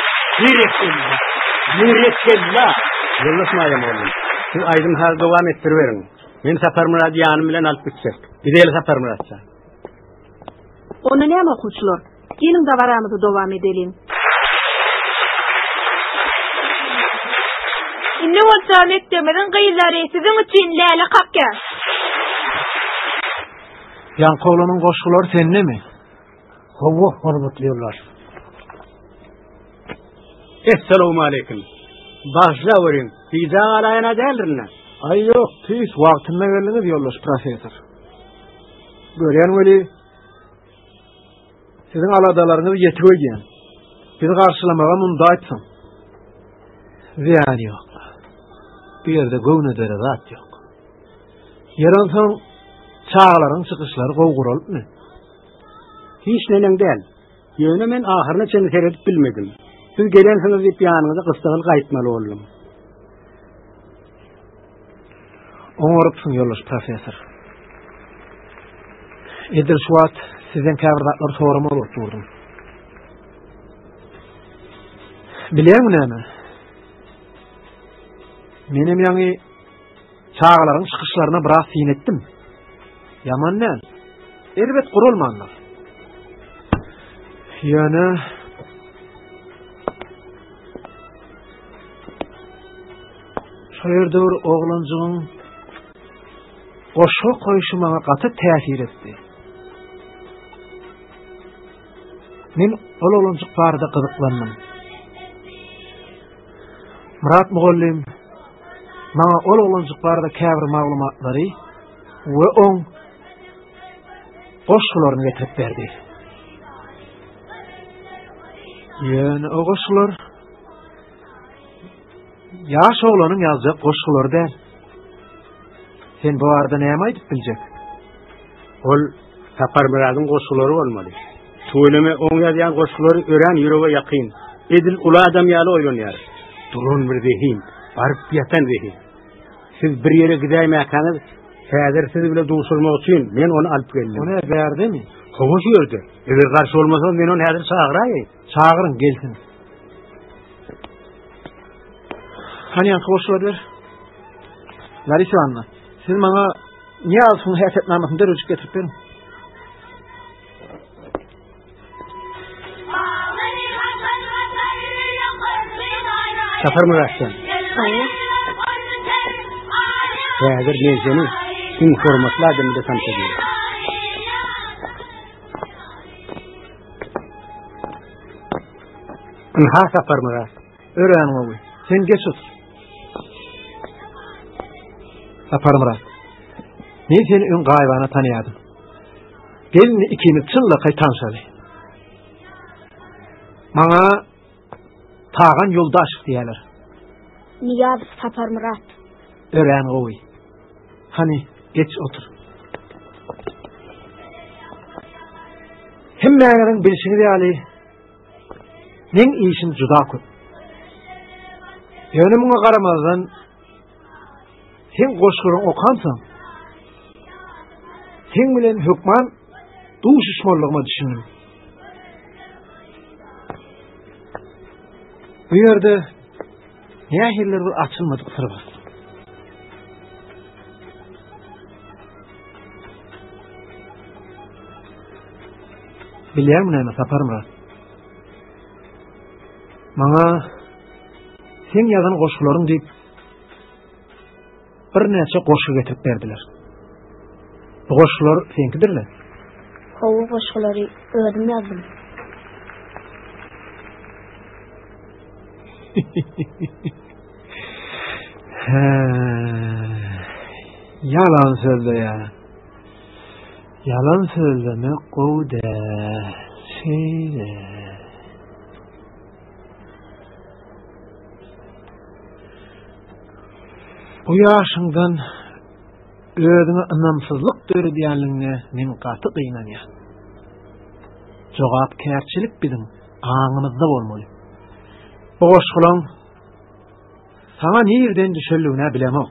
Direktella. Yollaşmayalım oğlum. Şu aydın hal devam ettiriverin. Men Sapar Murad yanım bilen alıp gitsek. Gidelim Sapar Murad'sa. Onu ne ama kuşlar? Gelin de varamızı devam edelim. İnne olsa mektemedin kıyıları sizin için lele kapya. Yankoğlu'nun koşkuları seninle mi? Hova hormatlıyorlar. Esselamu aleyküm. Başla verin. Bize alayına değildirler. Ay yok, pis vaktinde veriniz yoldaş profesör. Gören öyle sizin aladalarınızı getiriyor. Bizi karşılamaya mundaytsın. Ziyan yok. Bir yerde göğnedere zat yok. Yarın son çağların çıkışları kovgur olup mu? Hiç nenen değil. Yöne men ahırını çeni seyredip bilmedim. Siz gelensiniz ip yanınıza kıstığıl kayıtmalı oldum. Oňarupsun yoldaş profesör. Edil şuat sizden käbirdatlar sorama olup durdum. Bilýärmi näme? Menem ýaňy çağlaryň çykyşlaryna biraz sinetdim. Yaman näme? Elbet gurulmanlar. Ýöne şeýerde bir oglanjygyň goşa koýuşy maňa gaty täsir etdi. Men ol oglanjyk barada gyzyklandym. Murat Mugallim maňa ol oglanjyk barada käbir maglumatlary we oň goşgularyny getirip berdi. Ýöne o goşgular ýaş oglanyň ýazjak goşgulary däl. Sen bu arada näme aýdyp biljek? Ol Sapar Murad'ın goşgulary bolmaly. Söyleme oň ýazýan goşgulary ören ýürege ýakyn. Edil ula adam ýaly oýlanýar. Durun bir zehim, barıp ýatan zehim. Siz bir ýere gidäýmäkeniz, häzir siz bile duşurmak üçin men onu alyp geldim. Onu berdimi? Hoş gördü. Eger garşy bolmasa men onu häzir çağıraýyn. Çağırın gelsin. Hani yankı boşlar ver. Larisa Anna, siz bana niye alsın hesap namazını derücük getirip verin. Safar mı versen? Hayır. Hazır ben seni informatlardım da tanıt ediyorum. Ha Safar mı versen? Öğrenim oğlu. Sen geç otur. Safar mı versen? Ne seni ön gayvana tanıyadım. Gelini ikini çınla kay tanışalı. Bana tağan yoldaş diyorlar. Niyaz Sapar Murat. Öğren oğlu. Hani geç otur. Hem mağarın bilişini de ali. Nen işin juda köp. Yönümüne karamazdan sen koşkurun okansan sen bilen hükman duşuşmorluğuma düşünün. Bu yerde ne ahirler bu açılmadık sır var. Biliyor musun ne Sapar Murat? Bana sen yazan koşuların deyip bir neçe koşu getirip verdiler. Bu koşular senkidirler. Kovu koşuları ödüm yazdım. Yalan söyledi ya. Yalan söylemek kovde. Şeyde. Bu yaşından ödüne anlamsızlık dörü diyenliğine men katı kıynan ya. Cevapkärçilik bizim ağımızda olmalı. Bu koşulan sana nereden düşürlüğüne bilemem.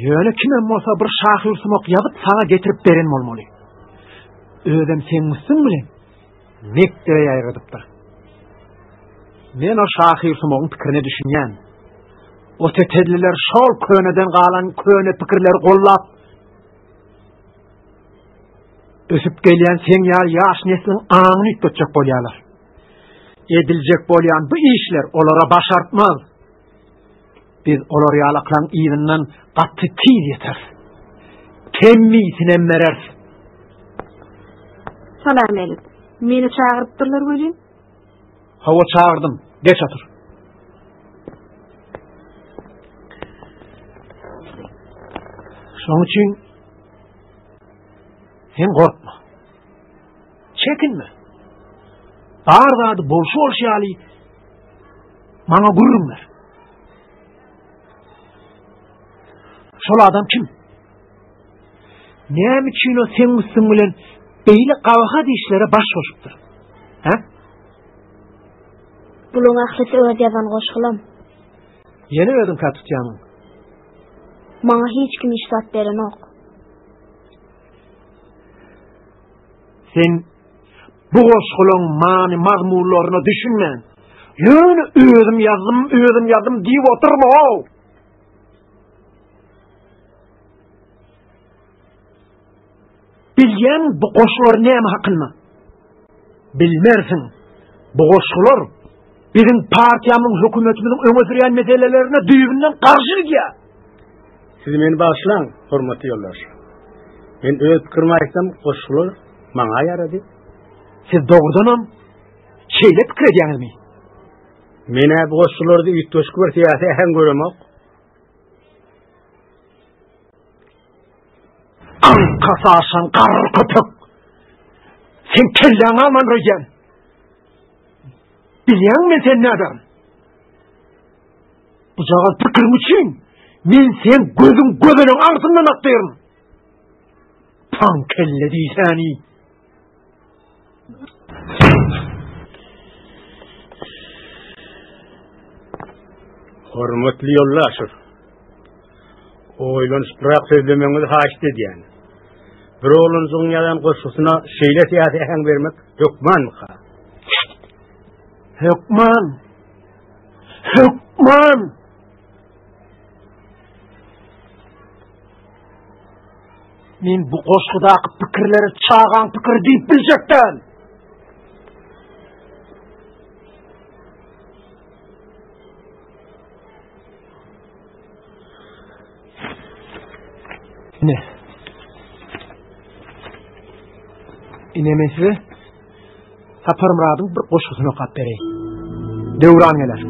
Yönü kimem olsa bir şahir sumak yazıp sana getirip verin olmalı. Ödem sen misin bilen? Mektere yaygıdıptır. Men o şahir sumakın fikrini düşünyen. O tetedliler şol köneden kalan köne fikirleri kollap. Ösüp gelen sen yaş neslin ağını itletecek bolyalar. Edilecek bolyan bu işler olara başartmaz. Biz olar yalaklan iyinden katı tiz yeter. Kemmiysin emmerersin. Salam elim. Meni çağırıptırlar böyle. Hava çağırdım. Geç otur. Şunun için sen korkma. Çekinme. Ağırdadı bolşu olşalı bana gururumlar. Şol adam kim? Ne için o sen misin bilen beyle kavga dişlere baş koşuptur? He? Bulun ahlısı öd yazan koşulam. Yeni ödüm katutyanın. Bana hiç kim iştat veren ok. Sen bu koşulun mani mazmurlarını düşünmen. Yönü ödüm yazdım deyip oturma o. Bilgen bu koşular neyme hakkında? Bilmersin. Bu koşular bizim partiyamın, hükümetimizin öne süren meselelerine düğünden karşılık ya. Siz beni bağışlan, hürmetli yollar. Ben öğüt kırmaysam koşular bana yaradı. Siz doğrudan şeyle fikir ediyeniz mi? Mene bu koşularda üç toşku var siyasi hem göremok. Ankası aşan karır köpük. Sen kelleğini alman rögen. Biliyor musun sen ne adam? Bu cağız fikrim için men sen gözünün ardından aktayırım. Pan kelle diyseni. Hürmetli yollar. Oylanış bırak sözlemeniz haşit ediyen. Bir oğlunuzun yalan koşusuna şeyle siyasi eheng vermek hükman mı? Hükman. Hükman. Men bu goşgudaky pikirleri çağan pikir diýip biljekden. Ne? İnemesi Sapar Murad'ın bir goşgusunu okap bereyim. Döwran geler.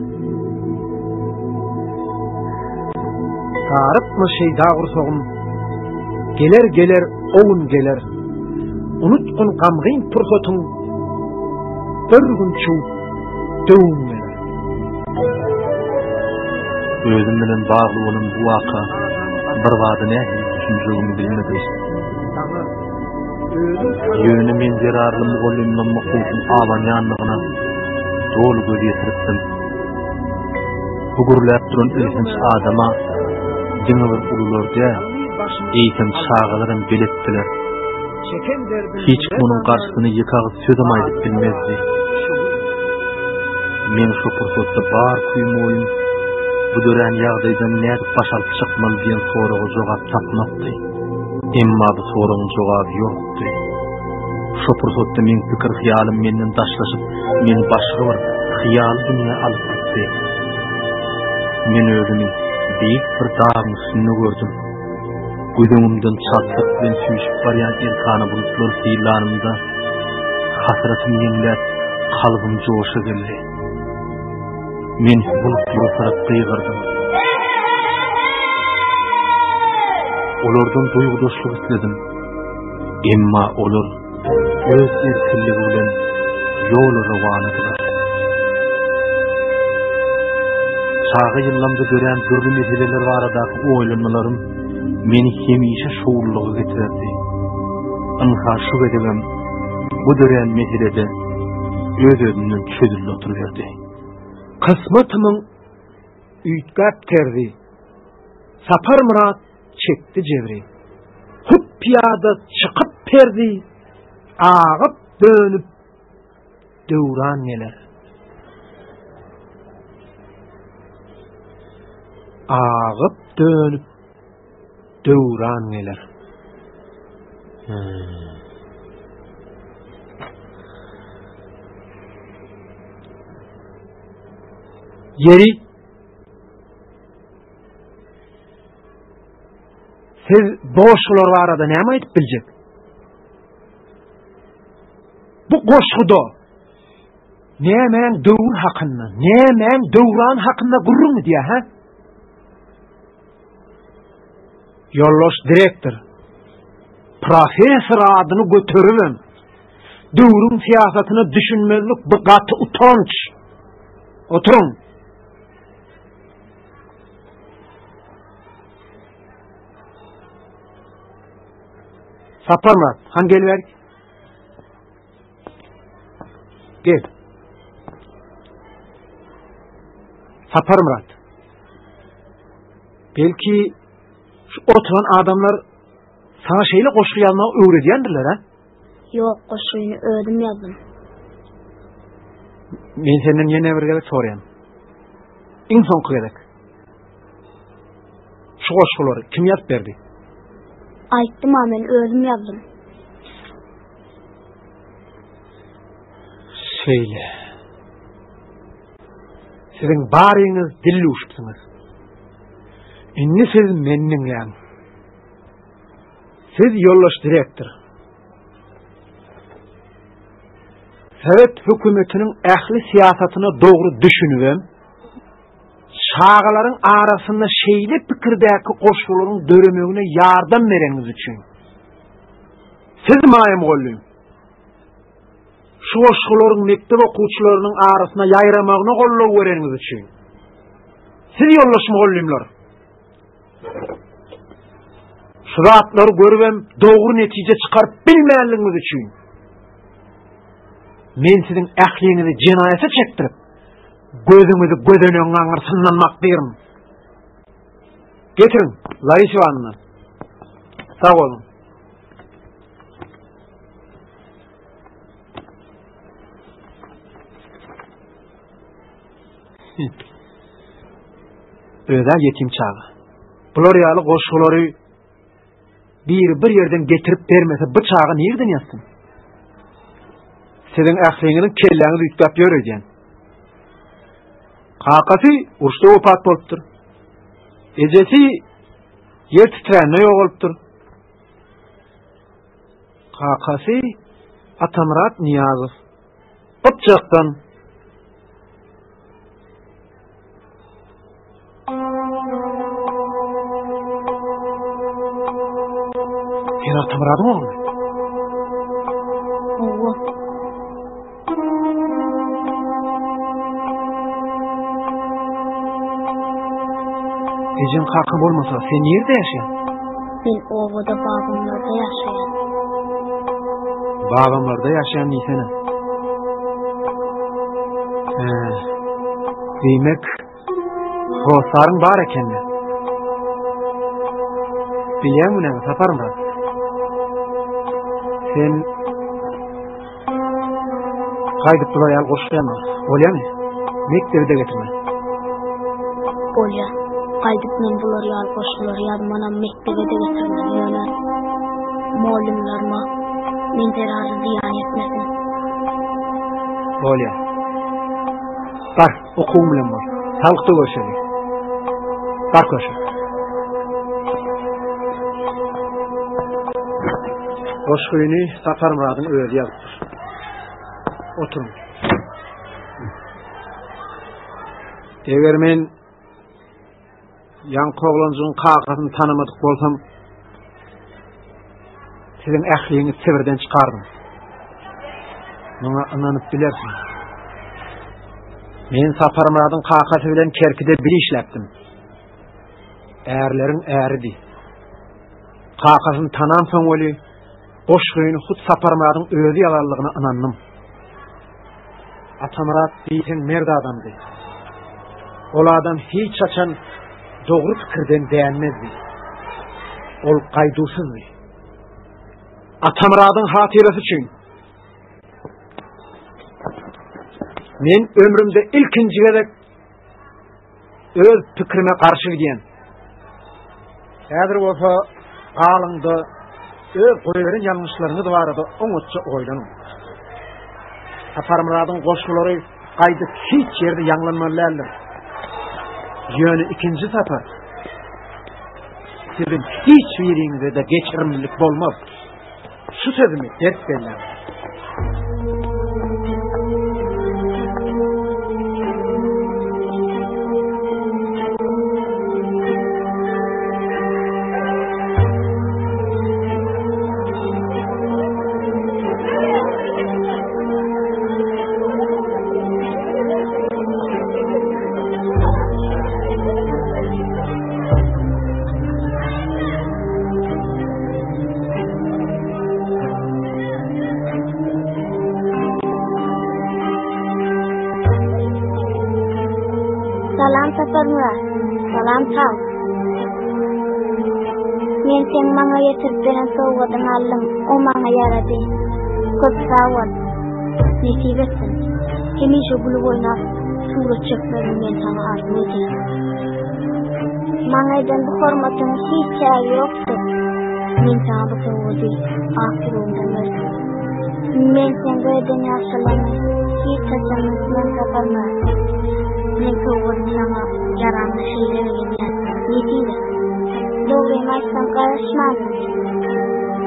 Tarıpmy şeyda gursogum. Geler oğun geler. Unutkun gamgyn pursotuň bir gün çuw döwüm geler. Özüm bilen bagly bolan bu waka bir wada näme düşünjegimi bilmedim. Yönü men zararly bolýandan maqsudum alan ýanlygyna dolu göz ýetirdim. Bu gurulap duran ölsünç adama diňe ulularda eýtim çağalaryň biletdiler. Hiç bunun karşısını yıkağı sözüm aydıp bilmezdi. Men şu pursatda bar kuymoyum, bu dören yağdaydan näde başalyp çykmaly diýen soraga jogap tapmapdy. Emma bu soragyň jogaby ýokdy. Şu pursatda men pikir hyýalym menden daşlaşyp, meni başga bir hyýal dünýä alyp gitdi. Men özümi beýik bir dağın üstünde gördüm. Gözümden çatlık bilen süýüşip barýan erkany bulutlar sıylanymda hasratymy ýeňläp kalbym joşa geldi. Men bulutlara tarap gıygırdım. Olardan duýgudaşlyk isledim. Emma olar öz erkinligi bilen ýoly rawanadylar. Çağı ýyllamda gören türlü meseleler baradaky oýlanmalarym meni hemişe şuurluğa getirdi. Anha şu gedegem bu dören meselede öz-özünden çözülüp oturuverdi. Kısmatymyň üýtgäp terdi. Sapar Murad çekdi jebri. Hup piyada çykyp perdi. Agyp dönüp döwran geler. Agyp dönüp döwran geler. Yeri siz boşlar barada näme aýdyp biljek? Bu goşguda näme döwür hakynda, näme döwran hakynda gurrun diýär ha? Yolloş direktor, profesör adyny götürülen, döwrün siýasatyny düşünmezlik bir gaty utanç. Oturun. Sapar Murat, han gelberk. Gel. Sapar Murat. Belki şu oturan adamlar sana şeyle goşgu ýazmagy öwredýändirler ha? Yok, goşguny ödüm ýazdym. Men senden ýene bir gelek soraýan. Iň soňky gelek. Şu goşgulary kim ýazyp berdi? Aýtdym, men özüm ýazdym. Şeýle. Siziň baryňyz dilli uşupsyňyz. Indi siz menniň ýan. Siz ýoldaş direktor. Sowet hökümetiniň ähli siýasatyna dogry düşünübem. Şağalaryň arasynda şeýle pikirdäki goşgularyň döremegine ýardam bereňiz üçin. Siz maýym gollum. Şu goşgularyň mektep okuwçylarynyň arasyna ýaýramagyny gollap bereňiz üçin. Siz ýoldaşmy gollumlar. Şu rahatlary görübem dogry netije çykaryp bilmeýänligiňiz üçin. Men siziň ähliňizi jenaýata çekdirip gözüňizi gödeneň aňyrsynlanmak diýerim. Getirin, Larisa Ivanovna. Sağ olun. Özel yetim çağı. Bular ýaly goşgulary bir yerden getirip vermese bıçağı nereden yatsın? Senin ahliňiniň kelläňi üýtüp ýörýän. Kakasy urşda opat bolupdyr. Ejesi yer titränne ýogalypdyr. Kakasy Atamrat Niyazow. Bıçakdan Sen Atamrat'ın oğlu. Oğlu. Ejin kakam olmasa sen nerede yaşayan? Ben ovada babamlarda yaşayan. Babamlarda yaşayan neysene? Demek hosarın var ekenler. Bilýän mi näme saparym bar? Sen gaýdyp durýan goşýanma. Bolýarmy? Mektebde getirme. Bolýa. Gaýdyp men bular ýal goşular ýa mana mektebe de getirme. Ýöne muallimlerime men zarary ziýan etmesin. Bolýa. Bar, okuwum bilen bar. Halkda görüşelik. Bar görüşelik. Goşgyny Saparmuradyň öýüne ýazypdyr. Oturun. Eger men ýan koglanyň kakasyny tanamadyk bolsam, siziň ähliňizi sebirden çykardym. Muňa inanyp bilersiň. Men Saparmuradyň kakasy bilen kerkide bir işläpdim. Äärleriň ääridi. Kakasyny tanamsaň boli, Goşgyny hut Saparmuradyň özi ýalanlygyna inandym. Atamrat diýen merd adamdy. Ol adam hiç açan dogry pikirden beğenmezdi. Ol gaýdusuzdy. Atamradyň hatyrasy üçin men ömrümde ilkinji gerek öz pikirime garşy gidýän. Häzir bolsa galyňda öz goýberin ýalňyşlaryny da barada oňatça oýlanyp. Saparmuradyň goşgulary gaýdyp hiç ýerde ýanglanmalylar. Ýöne ikinji sapar. Sizin hiç ýeriňizde de geçirimlilik bolmaz. Şu sözümi dert belläp. Salam Saparmurat. Salam sağ. Men sen maňa ýetirip beren sowgadan aldym. O maňa ýarady. Köp sağ ol. Nesip etsin. Hemişe gülüp oýnap surat çekmedim men sana arzu edýän. Maňa eden bu hormatyň hiç ýagy ýokdur. Men sana bu sowgady ahyryndan berdim. Men senga eden ýaşylamy hiç açan men Saparmurat. Men sowgady sana yaranly şeýle berýän. Nesip Doğru maçtan karışmadım.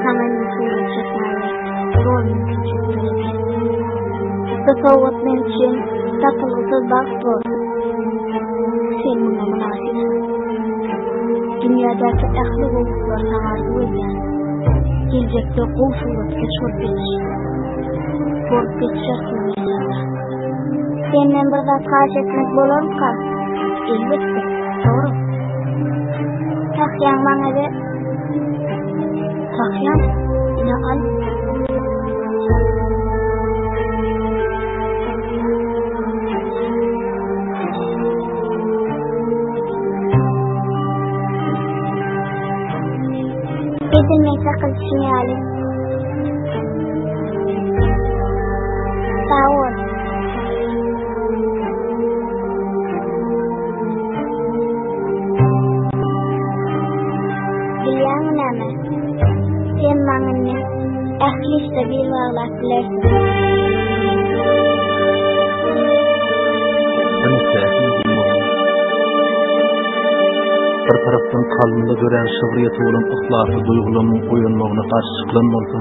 Kameranın suyu çekmeli. Rolün küçüktü. Bu soğuk benim için tatılsız baktı. Sen buna münasipsin. Dünyadaki ehli oluklar sana arzu eden. Gelecekte kul suratke şort geçir. Şort geçirsin mesela. Seninle burada karşı etmek olur mu kal? Elbette. Doğru. Takyan bana ver. Takyan, yine al. Edilmeyi sakın sinyali. Sağ ol. Bilýän näme? Liste bir bağlak dilersin. Bir taraftan kalbimde gören şıvriyeti olan ıhlası duygularının oyanmağına karşı çıkılan olsa,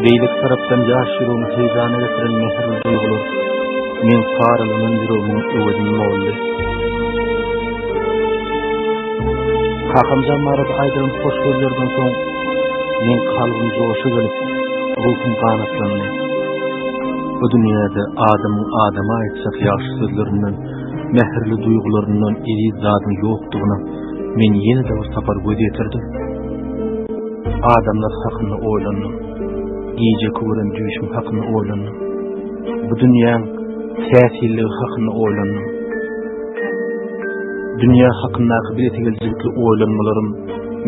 beylik taraftan yaş yürüğünü heyzana getiren mehirli duygular, men sarılının yüreğimin öğüdünün oldu. Kakamcan marada aydırın hoş gözlerden son, men kalbim coşu gelip, ruhum kanatlandı. Bu dünyada adamın adama aytsak yaxşı sözlerinden, mehirli duygularından iri zadın yoktuğuna men yine de bir sapar göz yetirdim. Adamlar hakkında oylandım. İyice kıvıran düşüm hakkında oylandım. Bu dünyanın tesirliği hakkında oylandım. Dünya hakkındaki bir etegelecekli oylanmalarım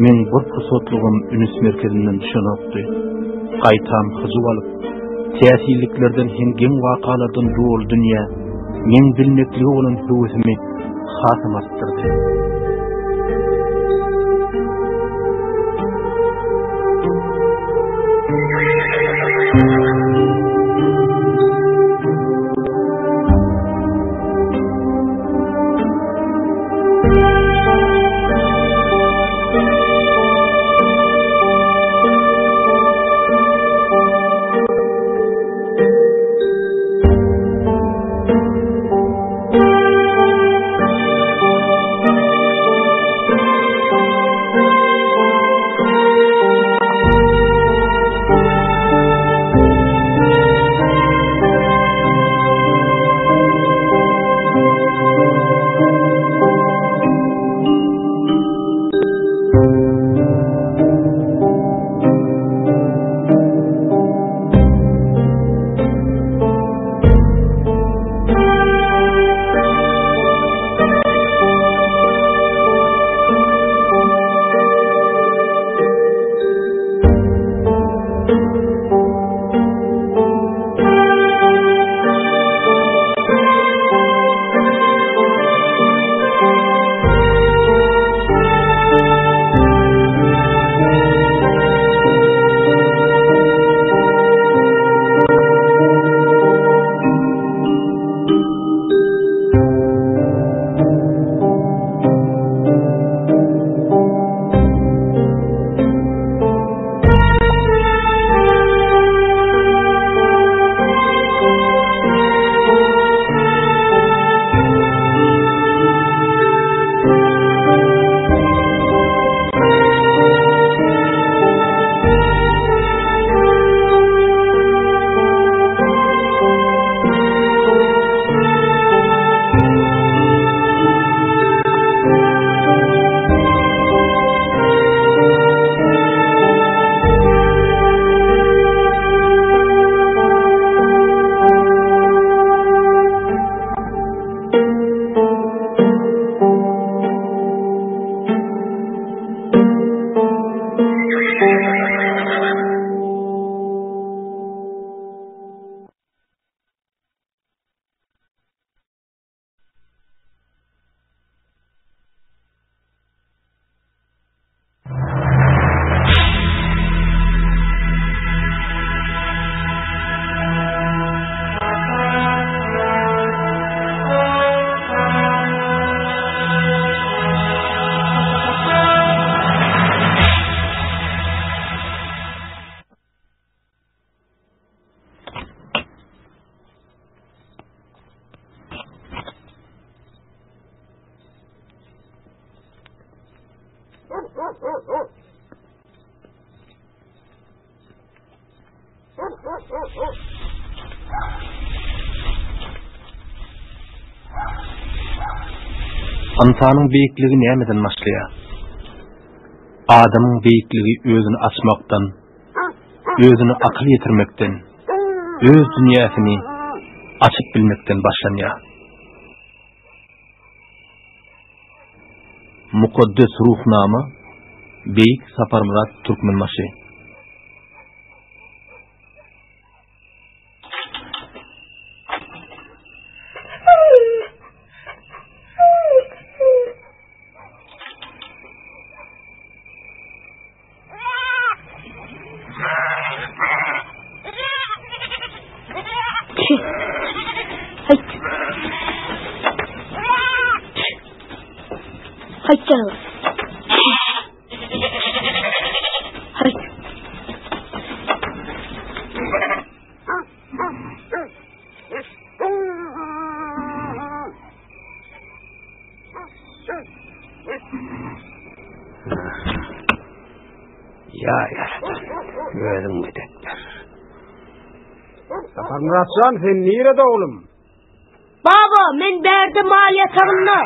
men bir fırsatlıgım ünüs merkezinden düşen oktu. Qaytam hızıv alıp, tesirliklerden hem gen vakalardan yol dünya, men bilmekli olan hüvüsimi hatam attırdı. İnsanın beyikligi nämeden başlaýar? Adamın beyikligi özüni açmaktan, özüni akıl yetirmekten, öz dünýäsini açıp bilmekten başlanýar. Mukaddes ruhnama Beyik Saparmurat Türkmenbaşy. Hayır. Hayır. Ya gördün mü dediler. Sapar Muratcan sen nerede oğlum? Baba men berdi mal yatağında.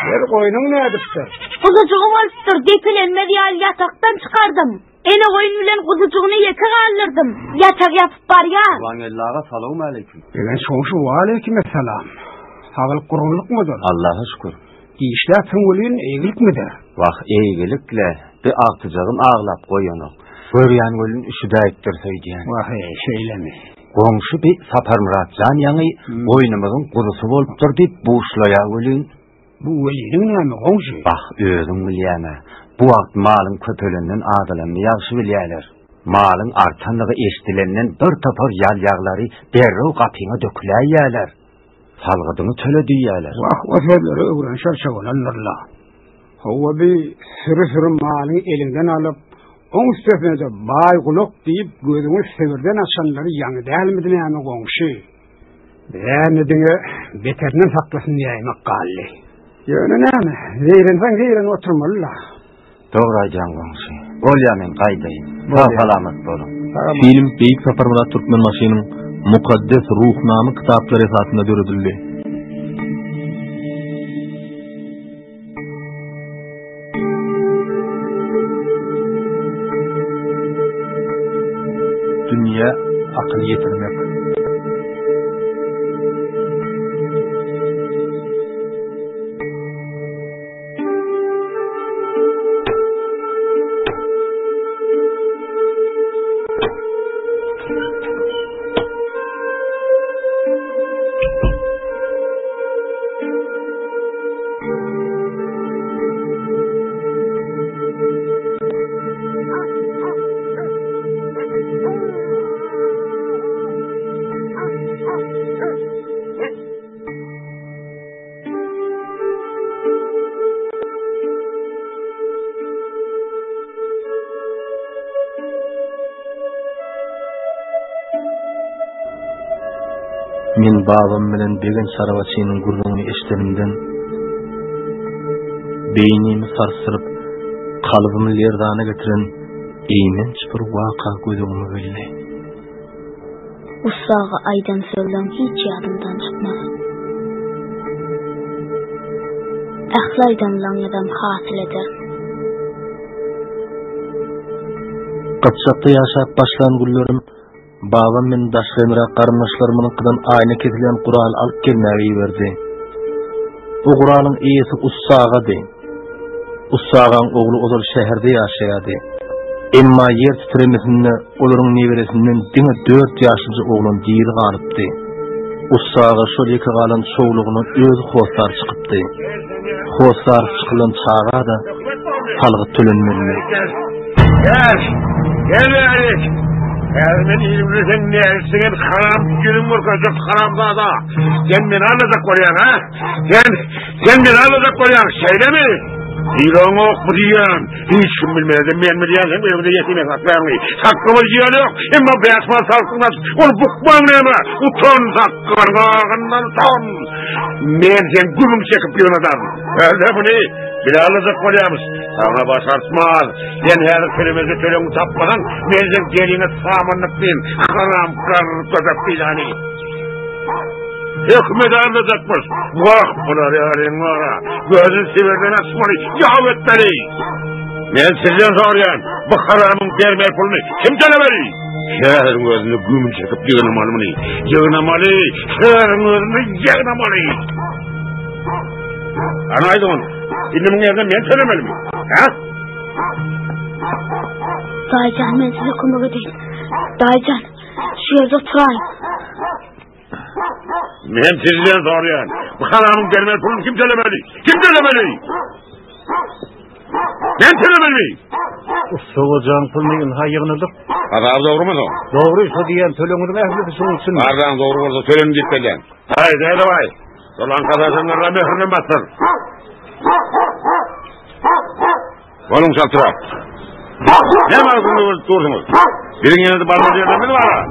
Ver koyunun ne ediptir? Kuzucuğum oluptur. Depilenmedi al yataktan çıkardım. Ene koyun bilen kuzucuğunu yetek aldırdım. Yatak yapıp var ya. Ulan Allah'a selamun aleyküm. Ben şu aleyküm selam. Sağlık kuruluk mudur? Allah'a şükür. İşler tüngülün eğilik midir? Vah eğilikle bir aktıcağın ağlap koyunu. Görüyen gölün üşü dayıktır söyleyen. Vah şeyle mi? Komşu bir Sapar Muratcan yanı boynumuzun kurusu boluptur deyip buğuşlaya gölün. Bu ölünün ne mi komşu? Bak özün bilyeme. Bu vakt malın kötülüğünün adılanını yaxşı bilyeler. Malın artanlığı eştileninin bir topar yal yağları derru kapına döküleyyeler. Salgıdını töle düyeler. Vah o sözleri öğren şarşa olanlarla. Hava bir sürü malın elinden alıp on üstüne de bay kulak deyip gözünü sevirden açanları yanı değil mi dinleyen komşu? Beğenmediğine beterinden saklasın diyeyim akkalli. Yönü ne mi? Zeyren oturmalı. Doğraycan komşu. Golyamen kaydayım. Kafalamız bolun. Film Beyik Sapar Murat Türkmenbaşynyň Mukaddes Ruhnamy kitaplary esasında döredildi. Dünya akıl yetirmek. Men babam bilen begen şarabaçynyň gurrugyny eşdenimden beýnimi sarsyryp kalbymy lerdana getiren eýmenç bir waka gözüme geldi. Usağa aydan söylen hiç yadımdan çıkmaz. Ahlaydan lan adam hasil eder. Kaçakta yaşap başlan güllerim babam men daşgemira garnaşlarymyňkydan aýna kesilen Gural alyp gelmäge berdi. Bu Guralyň eýesi Usağa de. Usağaň ogly ozal şäherde ýaşaýardy. Emma yer titremesinde olaryň neberesinden diňe 4 ýaşly oglan diýil galypdy. Usağa şol ýeke galan şowlugyny öz hosar çykypdy. Hosar çykylan çağa da salgy tölenmeli. Gel Alik. Men ilimizden neresinden haram günüm orkacak haramda da. Sen beni anladık koruyan ha? Sen beni anladık koruyan şeyde mi? İlan ok mu diyen? Hiç kim bilmedi men mi diyen? Sen benim de yetime saklayamı. Hakkımı diyen yok. Ama beyazma salkınmaz. Onu bukman ne mi? Utan hakkımın ağından utan. Men sen gülüm çekip yiyen adam. Öyle bu ne? Bir anladık koruyamış. Sana başartmaz. Sen her kelimizi tölümü tapmadan men sen gelini samanlık deyin. Haram kar gözep bilani. Hükmet anlayacakmış. Vah bunlar yarın ara. Gözün severden açmalı. Yav etmeli. Ben sizden soruyan. Bu haramın gelmey pulunu kim talebeli? Şehrin gözünü gümün çekip yığınamalı mı? Yığınamalı. Şehrin gözünü yığınamalı. Anaydın onu. İllimin yerden ben talemeli mi? Ha? Dayıcan ben size kumuk edeyim. Dayıcan şu yerde oturayım. Men sizden soruyan. Bu haramın gelmey pulunu kim talemeli? Kim talemeli? Ben talemeli. Soğucan pulunun hayırlıdır. Kadar doğru mu o? Doğruysa diyen töleňiziň ählisi şoň üçin. Bardan doğru bolsa tölen gitmeden. Haydi vay. Solan kadasınlarla mehrini basın. Kolun saltırap. Ne var bunu durdunuz? Birin yine de barbar yerden mi var?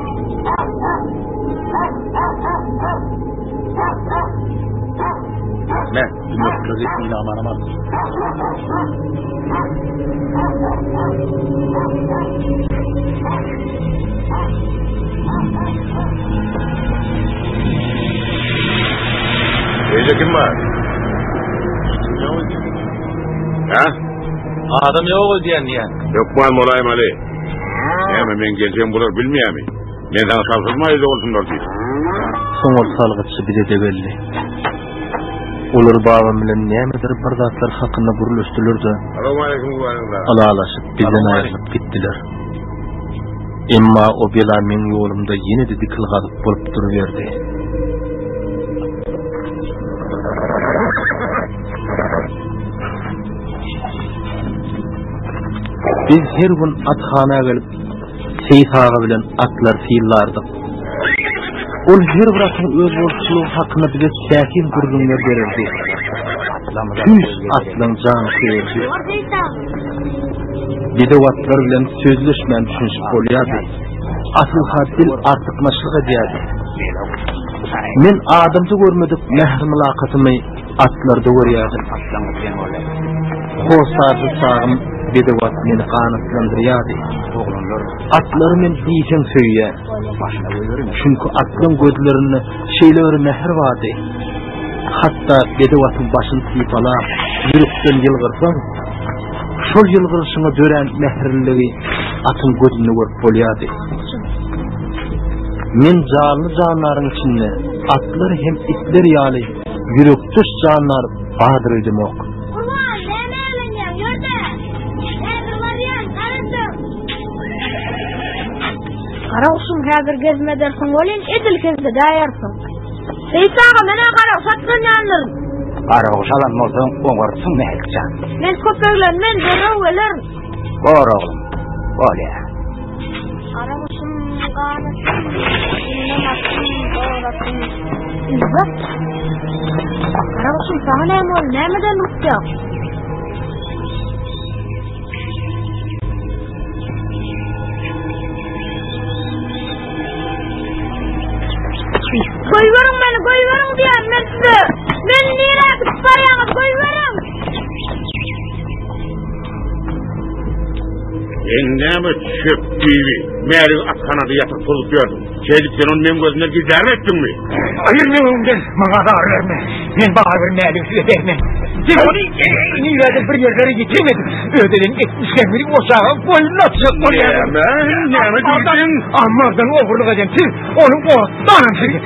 Ben yokluğu ismiyle aman aman. Evde kim var? Ha? Adam yok diyen diyen. Yok mu olayım Ali? Hemen ben geleceğim bulur bilmiyor mi? Ben sana salsızmayız olsunlar diye. Soňol salgyçy bile de belli. Olar babam bilen nämedir bir zatlar hakynda burulaşdyryldy. Assalamu alaykum guwanylar. Alalaşyp bizden aýrylyp gitdiler. Emma o bela men ýolumda ýene de dikil galyp bolup duruverdi. Biz her gün athana gelip Seyit ağa bilen atlar fiillardyk. Ol her bir atın öz bolşuluğu hakkında bize säkin gurulmalar bererdi. 100 atlaň jany severdi. Bir de atlar bilen sözleşmän düşünüp bolýardy. Asyl hadil artykmaşlyk edýärdi. Men adamdy görmedik mehr mülakatymy atlarda görýärdim. Hosady sagym Bedewat meni qanatlandyrýardy. Atları men diýsen söýýär. Çünkü atlaryň gözlerini şeýleri mehr wady. Hatta Bedewatyň başyny typalap, ýürekden ýylgyrsaň, şol ýylgyrşyňa dören mehrligi atyň gözüne görüp bolýardy. Men canly janlaryň içinde atlar hem itler ýaly ýürekdüş janlar badyr edimok. Qaraqsın häzir gezmedersin bolin edil kezde daýarsın. Seysaga mene qaraq satgan ýanlarym. Qaraq şalan bolsaň oňarsyn näçän. Men köpegler men derrew gelerim. Qaraqlym. Bolýa. Qaraqsın qanasyn innamasyn doğratyn. İzzat. Qaraqsın sana näme bol nämeden uçjak? Koyvarım beni, koyvarım diyen ben size. Beni niye akıp bayanız, koyvarım. Endeme çöp gibi. Meğer at kanadı yatıp bulup gördüm. Şeydik sen onu benim gözümden gizler ettin mi? Hayır ne oğlum bana da verme. Ben bana bir meğerim size vermem. Sen onu nilerde bir yerlere getirmedin. Ödelen etmişken benim ocağa boyun atacak buraya. Neme değildin? Ammardan oğurluk edin. Siz onun o danın sizi.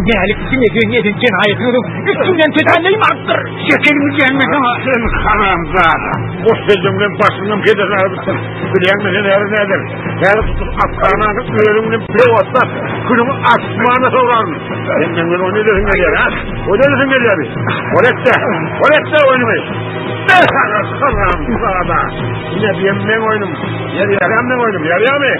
Meğerlik kim edin cenayet yudum. Üstünden tetanleyim attır. Şekerimi gelmedi ama. Sen haramzada. Boş sözümden başından pedal arabısın. Bilen mi sen her nedir? Her tutup atlarına ölümünü bile olsa kırımı asmağına soğarım. Sen ben o ne dersin geliyor ha? O ne dersin geliyor abi? Olette oynamayı. Ne sana haramzada. Yine ben oynum. Yarıyan ben oynum. Yarıyan mı?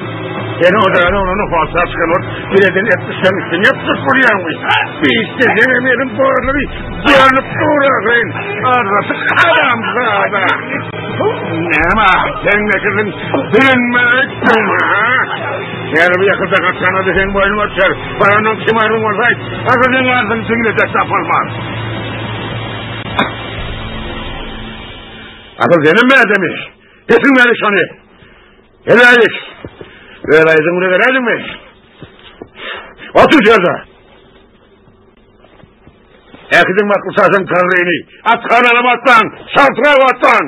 Seni odağına onu falsa çıkanır. Bir edin etmişsen üstünü yaptık burayaymış. Bir işte denemeyelim bu arada bir yanıp doğrayın. Arası haramzada. Ne ama sen ne kızın bilinmeksin ha? Eğer bir yakında kaçana da sen boynum açar. Paranın kimarın olsaydı. Akılın ağzını süngle de sapılmaz. Akıl senin mi ademi? Kesin beni şanı. Helallik. Öğreydin bunu verelim mi? Otur yerde. Ekidin bakmışsın karreni. At kanalım atlan. Şartıra atlan.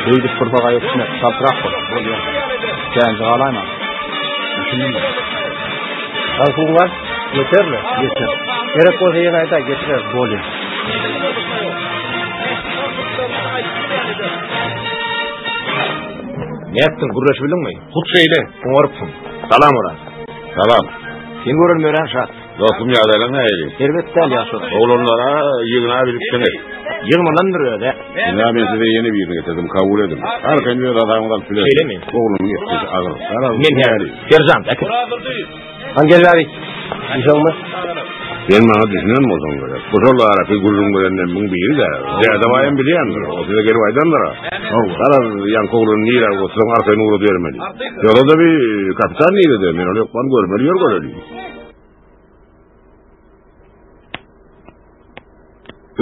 Beýdik kurbağa ýetme, saltyrak bolýar. Käňi galayman. Düşündim. Alkugy var, yeterli, yeter. Gerek bolsa ýa-da getirer bolýar. Näpdin gurraşyp bilinmi? Hut şeýle, oňarypsyň. Salam Murat. Salam. Sen görünmýän şat. Dostum yağdayla ne eyleyim? Elbette Yaşar. Oğlanlara yığına biriktirsene. Yığmalandır öyle. Ya ben size yeni bir yerini getirdim, kabul edin. Arkayın bir adamdan filan. Söylemeyin. Oğlunun getirdi ağır. Men Gerzam. Angel abi. İnşallah. Ben bana düşünen mi o zaman böyle? Bu zorla arafı gururun görenden bunu biri de. Zeyada bayan biliyandır. O size geri vaydandır ha. Karar yankı oğlunun neyler olsun arkayın uğru vermeli. Yola da bir kapitan neydi de. Ben öyle yokman görmeli yor göreli.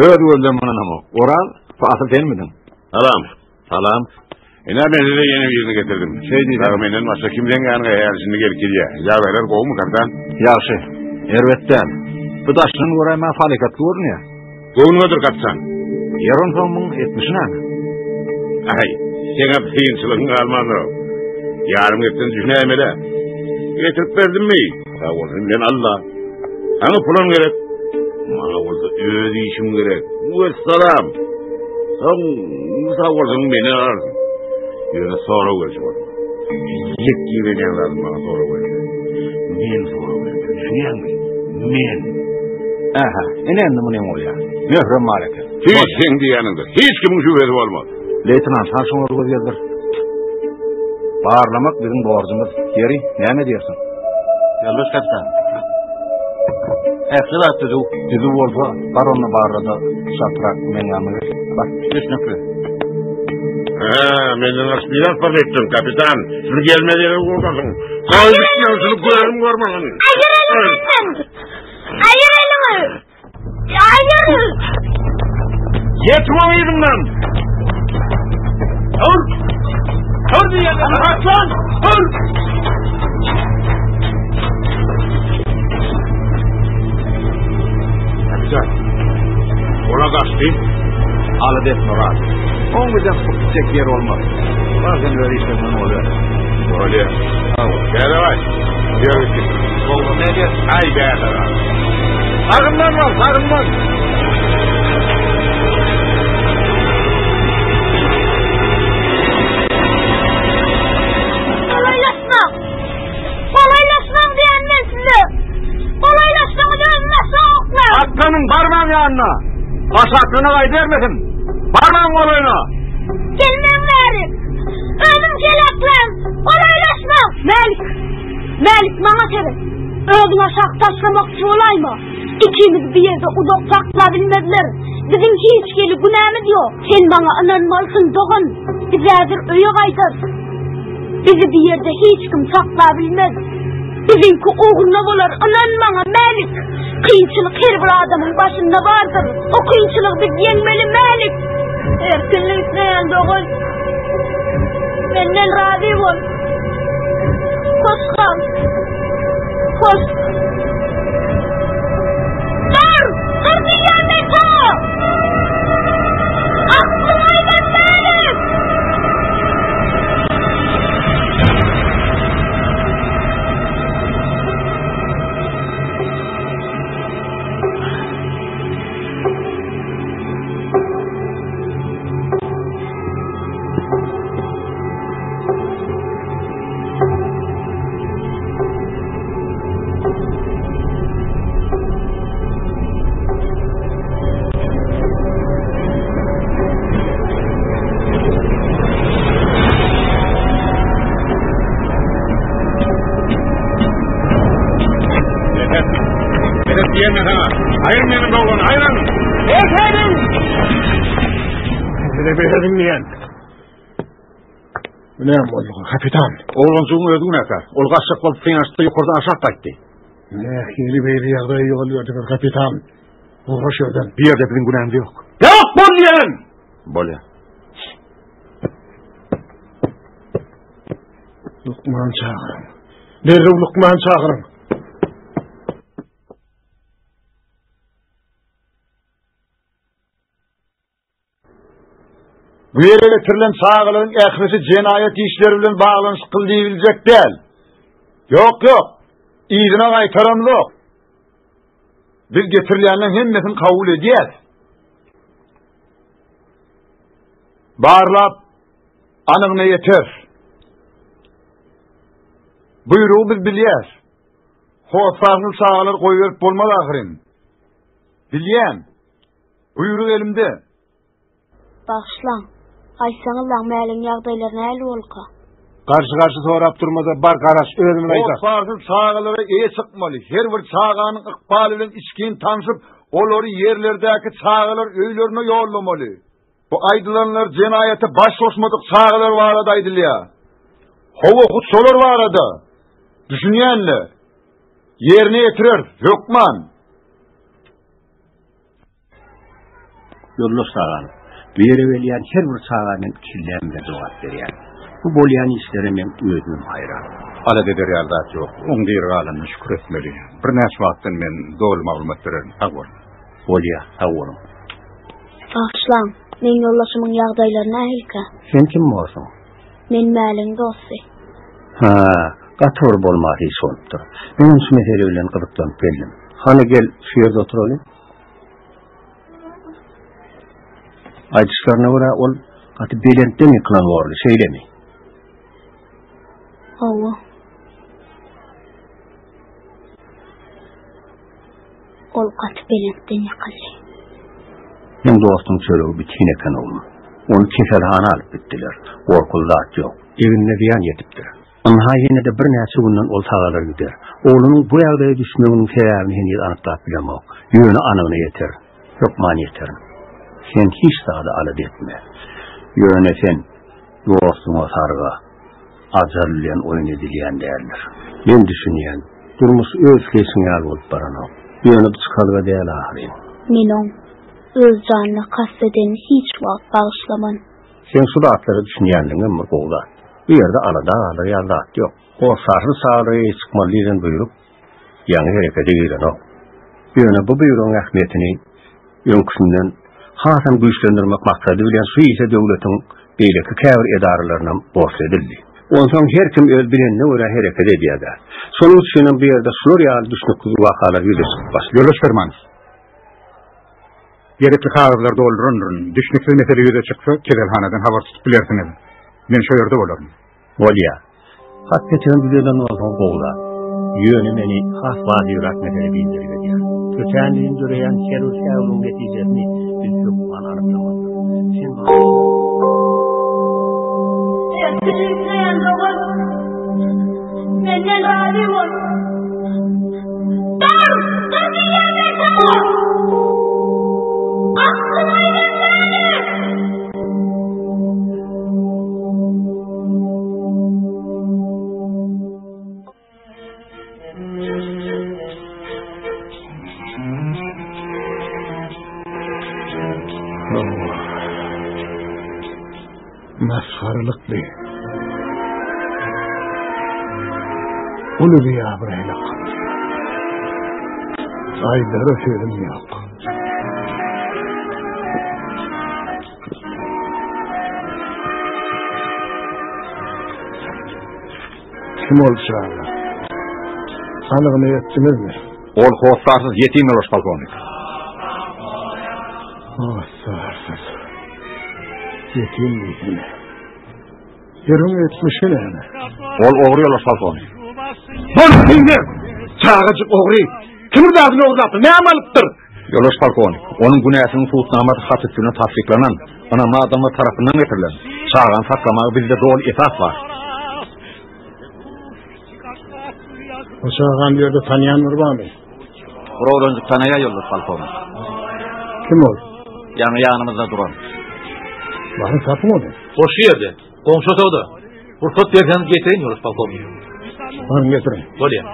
Evet öldüm bana ama. Oral, fasıl değil miydin? Salam. Salam. Ben size yeni bir yerini getirdim. Şey değil. Sağımenden başka kimden yanına eğer şimdi gelip gidiyor. Yağdaylar kovu mu kapitan? Yaxşı. Elbetden. Bu daşının uğrayma falikat görünüyor. Kovunudur kapitan. Yarın sonun etmişine mi? Ay, sana kıyınçılığın kalmadı. Yarım ettin düşünemede. Getirip verdim mi? Sağ olsun ben Allah. Sana pulan gerek. Bana oldu öyle işim gerek. Vesselam. Sağ olsun beni ararsın. Yine sonra göreceğim. Yek gibi ne lazım bana sonra göreceğim. Men sonra göreceğim. Düşünüyor musun? Men. Aha, önemli mi ne oluyor? Mührem malaka. Hiç kendi yanında. Hiç kimin şüphesi olmaz. Leytinant, sarşın ordu yazdır. Bağırlamak bizim borcumuz. Yeri, ne diyorsun? Yalnız kapitan. Eksel attı düzü olsa, baronla bağırda şatrak men yanına. Bak, üstüne. Menden aspirat var ettim kapitan. Siz gelmediğine korkasın. Kaydık yansılıp koyarım görmedin. Hayır elimi! Hayır elimi! Hayır! Yetmem yerimden! Dur! Dur diye! Aslan! Dur! Kapitan, ona kaçtı. Alıdet Murat. On birden çek yer olmaz. Bazen öyle işlerden oluyor. Öyle. Gel var. Görüşürüz. Oğlum ne diyor? Ay gel var. Sarımdan var, sarımdan. Kolaylaşmak diyen ben size. Kolaylaşmak diyen nasıl oklar? Atlanın parmağın yanına. Baş aklına kaydırmasın. Parmağın kolayına. Gelmem verim. Ölüm kelaklan. Kolaylaşmak. Melik bana söyle. Öldüm aşağı taşlamakçı olay mı? İkimiz bir yerde uzak saklayabilmediler. Bizimki hiç geli günahımız yok. Sen bana inanmalısın doğun. Bizlerdir öye kaydır. Bizi bir yerde hiç kim saklayabilmez. Bizimki oğluna olar inan bana Melik. Kıyınçılık her bir adamın başında vardır. O kıyınçılık biz yenmeli Melik. Erkinlik isteyen doğun. Benden razı ol. Koş kal. Koş. Dur! Dur diyemez o! Aklım aydan Melik! Hayır benim oğlum, hayırın. Efendim! Size bir dinleyen. Ne oldu kapitan? Oğluncuğun ödüğün eter. Ol kaçacak olup seni açtı yukarıdan aşağı taktı. Ne yeni beyli yağdayı oluyordu kapitan. Uğraş öden. Bir yerde bizim günahımız yok. Yok bol diyelim! Böyle. Lukman çağırın. Nerede Lukman çağırın? Bu yere getirilen sağlığın ehlisi cinayet işleriyle bağlanış kıldığı değil. Yok. İzine kaytaran yok. Biz getirilenlerin hemmesini kabul edeceğiz. Bağırlap anığına yeter. Buyruğu biz biliyoruz. Hoşsarlı sağalar koyuverip bolmadı ahirin. Bilýän. Buyruk elimde. Bağışlan. Aysaňyzlar mäliň ýagdaýlaryna näle bolka? Karşı sorap durmada bar garaş özüme aýda. Hoşsarlı sağalara eýe çykmaly. Her bir çağanyň ykbaly bilen içkin tanışyp, olary yerlerdäki çağalar öýlerine ýollamaly. Bu aýdylanlar jenaýaty baş koşmadyk çağalar barada aýdylýar. Hawa hutsolar barada. Düşünýänler. Yerine getirer, Hökman. Yoldaş sağan, beri velyan her bir sağanın killemle doğat berýär. Bu bolýan işlere men özüm hayran. Ala deder ýardat ýok. Oň dirgalyny şükür etmeli. Bir näçe wagtdan men dol maglumat bererim. Agor. Bolýa, agor. Bağışlan. Men yoldaşymyň ýagdaýlaryna nähilka? Sen kim bolsaň? Men mäliň dosty. Ha, gator bolmagy iş bolupdyr. Men şu mesele bilen gyzyklanyp geldim. Hany gel şu ýerde oturaly. Aýdyşlaryna görä ol gaty belentden ýyklan boldy, şeýlemi? Hawa. Ol gaty belentden ýykly. Men dostum çöregi bitine eken oğlum. Onu keselhana alıp bittiler. Orkuldat yok. Evine ziyan yetipdir. Onha yine de bir näçe günden ol sağalar gider. Oğlunun bu ýagdaýa düşmeginiň sebäbini henüz anyklap bilemok. Ýöne anyny yeter. Hökman yeter. Sen hiç sağda alat etme. Ýöne sen dostuňa sarga ajar bilen oýun edilýän däldir. Men düşünýän durmuş öz keşiňe bolup baranok. Ýöne çykalga däl ahyry. Menon öz canına kasteden hiç wagt bağışlaman. Sen şu dağları düşünýändiňe murgowda. Bu ýerde alada ýardat ýok. O sarı sağrıya çıkmalydyň buyruk ýa-ni herekete girenok. Ýöne bu buyruk ähmiýetini ýönkünden hasam güýçlendirmek maksady bilen şu ýa döwletiň beýleki käbir edaralaryna borç edildi. Onsoň her kim öz bilenine görä hereket edýär. Şonuň üçin bu ýerde şular ýaly düşnükli wakalar ýüzüp başlaýar. Fermans. Gerekli kağıtlar doldurun. Düşnükli mesele yüze çıksa kezelhanadan haber tutup bilersiniz. Men şu yerde olurum. Bolýa. Hakikaten bilen bolsa bolda. Ýöne meni has wadiýat mesele bildirýär. Köçänliğin döreýän şerus ýawluň netijesini biz çok anlaýmaz. Sen Eskilipleyen doğum. Menden razı ol. Dur! Dur bir yerde dur! Aklım aydınlanır! Masharlyk be. Ulu bir abraylık. Aydara söyledim yok. Kim olacağını? Anığını yettiniz mi? Ol hoşsarsız yetim oloş balkonik. Hoşsarsız. Yetim mi? Yarım etmişin yani. Ol oğru oloş balkonik. Bunu dinle! Çağıcık oğru! Kimin dağını oğrattı? Ne amalıptır? Yoloş balkonik. Onun günahsının tutnamat hafifliğine tasdiklanan, anama adamlar tarafından getirilen, çağıran saklamağı bizde doğal esas var. O çağıran bir yerde tanıyan var mı? Burancık tanıya yoloş balkonik. Kim ol? Yani yanımızda duran. Bakın sapı mı? O şu yerde. Komşu da. Fırsat verseniz getirin yoloş balkonik. Varın getirin. Bolýa.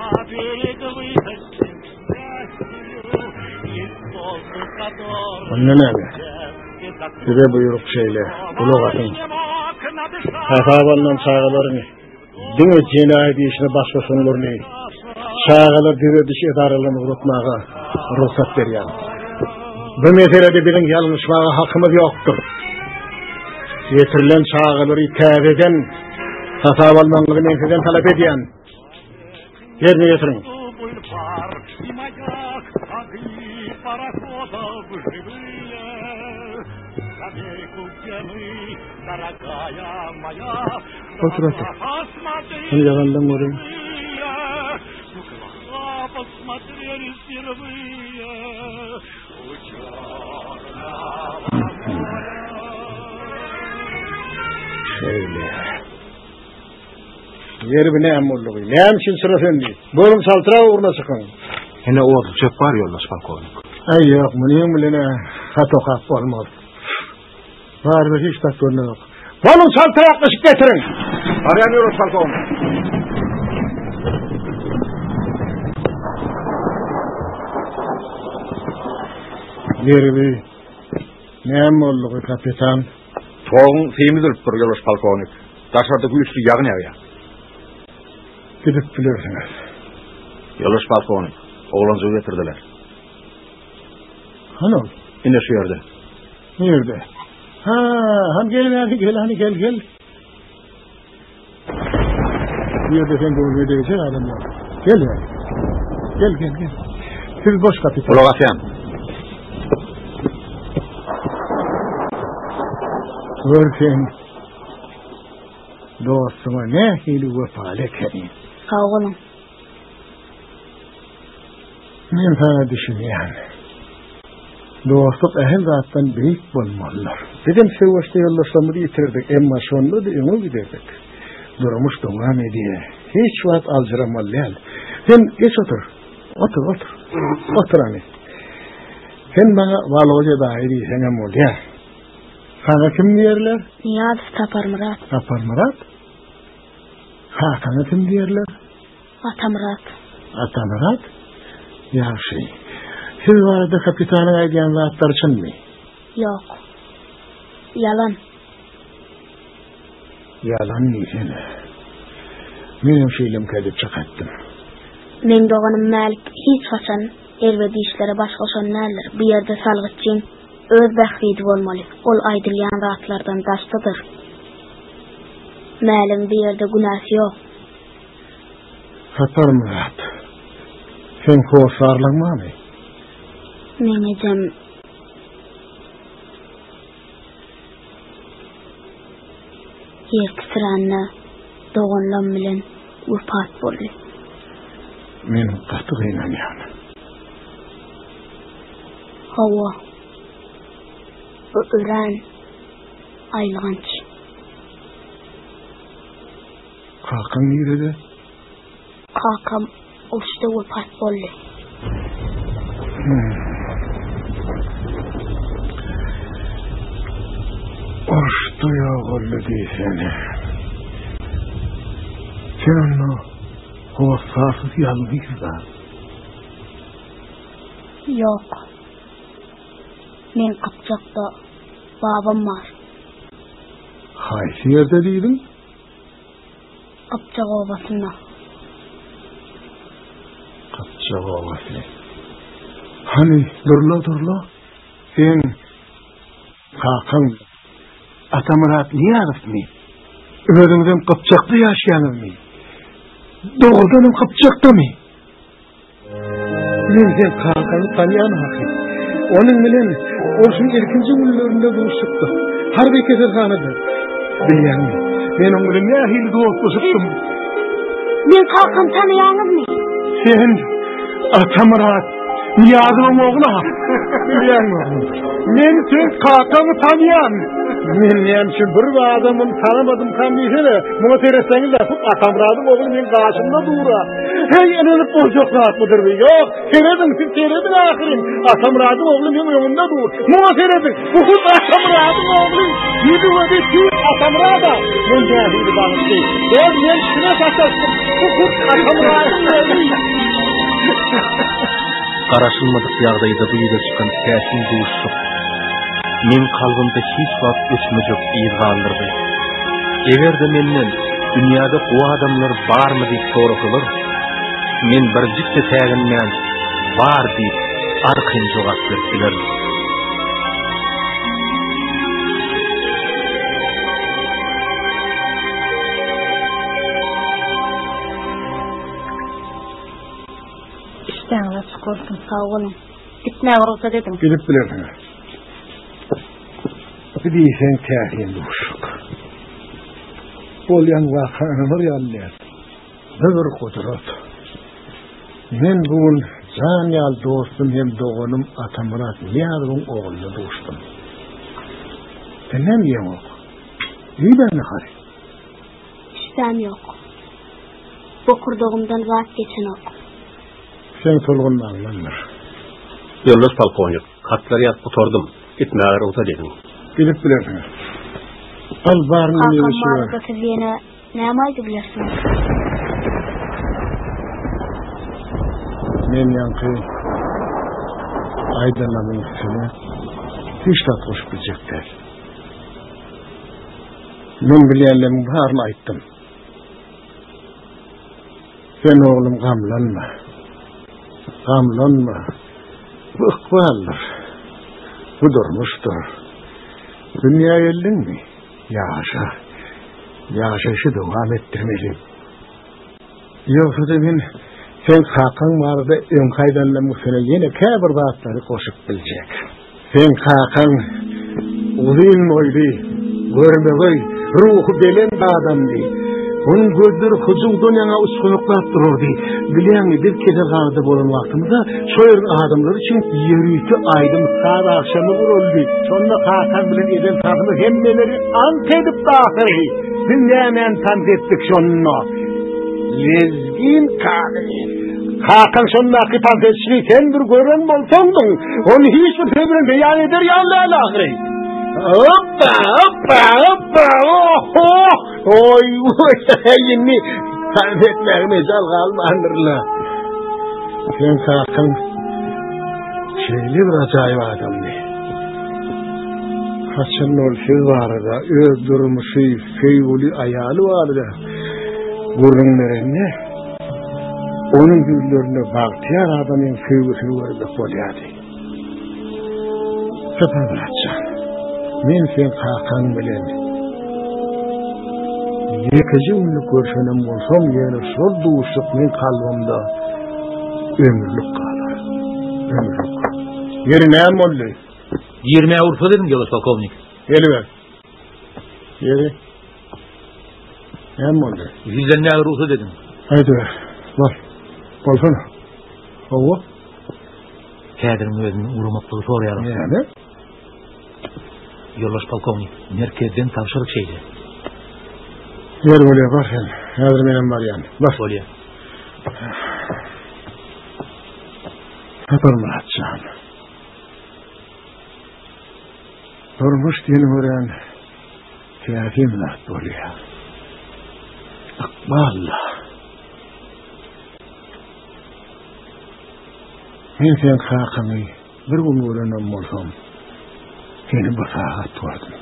Anne nerede? Size buyruk şeyle, kulak atın. Hatabandan çağalarını, dine cinayet işine başlasınlar ne? Çağalar dire dışı edarlarını unutmağa ruhsat veriyor. Bu meselede birin yanlışmağa hakkımız yoktur. Getirilen çağaları itaat eden, hatabandanlığı menkeden talep ediyen, yerine getirin. Otur otur. Seni yalandan vurayım. Şöyle. Yer bir ne amurluğu. Ne amşin sıra sendi. Bolum saltıra uğruna çıkın. Hene oğlu çöp var yoldaş balkonik. Ay yok, bunun bilene hatokak olmaz. Var bir hiç tak görüne yok. Bolum saltıra yaklaşık getirin. Arayanıyoruz balkonik. Yer bir ne amurluğu kapitan. Toğun temiz olup dur yoloş balkonik. Taşlardaki üçlü yağın ya. Gidip bilirsiniz. Yoloş balkonik. Oğlanızı getirdiler. Hanım? Yine şu yerde. Nerede? Ha, han gel. Bir yerde sen görmeye değecek adam var. Gel. Siz boş kapitan. Kulak asyan. Görsen dostuma ne hili vefalı kerim. Sağ olun. Men sana düşünüyorum. Dostluk ehil zattan büyük bulmalılar. Bizim sevuşta yollaşmamızı yitirdik. Emma şonlu da ümü giderdik. Durmuş devam ediyor. Hiç vaat alcıramalı. Sen geç otur. Otur hani. Sen bana Valhoca dairi senem ol ya. Sana kim diyerler? Niyaz Tapar Murat. Tapar Murat? Hakan'a kim diyerler? Ata Murat. Ata Murat? Yaxşı. Siz varada kapitanın aydiyan vaatlar için mi? Yok. Yalan. Yalan neyse. Benim şeylim kadip çıkarttım. Men doğanım Malik hiç façan ervedi işlere başkoşan nerler. Bir yerde salgıtçın öz bəxtiydi olmalı. Ol aydılyan rahatlardan daştadır. Məlim bir yerde günahı yok. Tapar Murat. Sen kovsarlanma mı? Menecem yerki sıranna doğanlam bilen vefat boldu. Men qattiq inanıyorum. Hava ören aylığınç. Kalkan nerede? Kakam uçta vefat boldu. Uçtu ya oldu diysene. Sen onu kovsarsız yalnızlar. Yok. Men Kapçak'ta babam var. Haysi yerde değildin? Kapçak Ovası'nda. Kapçak Ovası. Hani durla. Sen Hakan Ata Murat niye arıp mi? Ömrümden Kapçak'ta yaşayanım mı? Doğrudanım Kapçak'ta mı? Ben Hakan'ı tanıyan Hakan. Onun bilen olsun ilkinci günlerinde buluştuktu. Harbi keserhanede. Biliyor musun? Ben onun bilen ne ahil doğup buluştuktum. Ben Hakan tanıyanım mı? Sen Ata Murat Niyazımın oğlu. Biliyor musun? Ben sen Hakan'ı tanıyan. Men şu bir adamın tanımadım kandiysene. Buna tereseniz de Ata Murat'ın oğlu men karşımda dura. Hey enelip boşuk rahat mıdır mı? Yok. Siz seyredin ahirin. Ata Murat'ın oğlu men önünde dur. Buna seyredin. Bu kız Ata Murat'ın oğlu. Yedi ve bir Ata Murat'a. Ben cahili bağıştı. Ben şuna saçarsın. Bu kız Ata Murat'ın oğlu. Qaraşılmadık yağdayda duyuda çıkan täsin duşup. Men kalbimde hiç vakt öçmejek ýyzgandyrdy. Egerde menden dünyada bu adamlar barmy diýip sorakylır, men bir jikde täginmän bar diýip arkyň jogap berdiler. İşten açık olsun, sağ olun. Gitme olsa dedim. Gidip bilirsin. Bir deysen tähin duşuk. Bolyan vakanı var yallar. Ne bir kudret. Men bugün Zanyal dostum hem doğanım Atamurat Niyadır'ın oğlunu dostum. Benim yok. İyi ben ne kadar? İştem yok. Bu kurduğumdan vazgeçen yok. Sen tolgundan anlar. Yoldaş Polkovnik, katları yat oturdum. Gitme ağır olsa dedim. Bilip bilersin. Al barının yürüyüşü var. Kalkan siz yine ne yamaydı bilirsiniz? Men yankı Aydınlamın üstüne hiç tatmış bilecek değil. Men bileyenlerin bağırını ayttım. Sen oğlum gamlanma. Gamlanma. Bu ıkbaldır. Bu durmuştur. Dünya eldin mi? Yaşa. Yaşaşı devam ettirmeliyim. Yoksa da ben sen hakan vardı ön kaydanlamı sene yine kabir baatları koşup bilecek. Sen hakan uzun oydu, görmeği, ruhu belen adamdı. Onun gözleri huzur dünyana uskunuklar dururdu. Bilen bir kere vardı olan vaktimizde soyun adamlar için yürüyüşü aydın saat akşamı vuruldu. Sonra hakan bilen eden tarafını hemmeleri ant edip dağıtırı. Dünyamen tant ettik şonunu. Lezgin kâgı. Hakan şonnaki pantesini sen bir gören bolsandın. Onu hiçbir tebrin beyan eder yanlı ahire. Hoppa hoppa hoppa oh oy oy yeni tanetlerimiz algalmandırla. Sen Hakan şeyli bir acayip adamdı. Haçın olşu vardı, öldürmüşü feyvuli ayalı vardı. Gurrunlarını onun güllerine baktiyar adamın feyvuli da kolyadı. Kapan bırakacağım. Men sen Hakan bilen yekeci ünlü görşenem olsam yani şol duşuk men kalbimda ömürlük kalır. Ömürlük. Yeri neyem oldu? 20 Urfa dedim Yoldaş Polkovnik. Geliver. Yeri neyem oldu? 150 ağır olsa dedim. Haydi ver. Var. Bolsana. Ova. Kadir'in özünün uğramaklığı soruyalım. Yani? Yoldaş Polkovnik, merkezden tavşarık şeydi. Yer böyle bak sen. Hazır benim var yani. Bak. Böyle. Kapar Muratcan. Durmuş diyelim öğren. Kıyafim Murat böyle. Akballa. Men sen Hakan'ı bir gün öğrenem olsam. Seni bu saat vardım.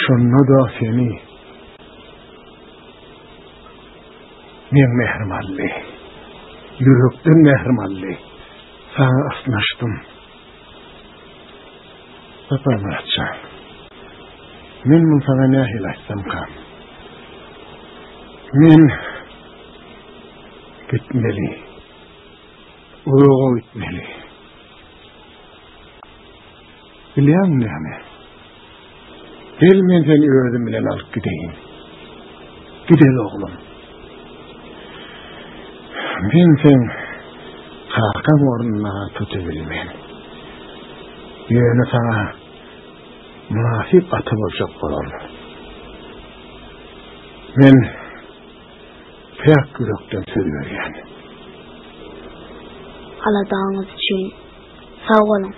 Şunla da seni men mehrimalli, yürekten mehrimalli sana asnaştım. Papa Muratcan, men bunu sana ne hilaçsam kan. Men gitmeli, uğru gitmeli. Biliyor musun yani? Gelmeyen seni öğredim bilen alıp gideyim. Gidel oğlum. Ben sen Hakan ornuna tutubilmem. Yönü sana münasip atı olacak olur. Ben pek yürekten söylüyor yani. Aladağınız için sağ olun.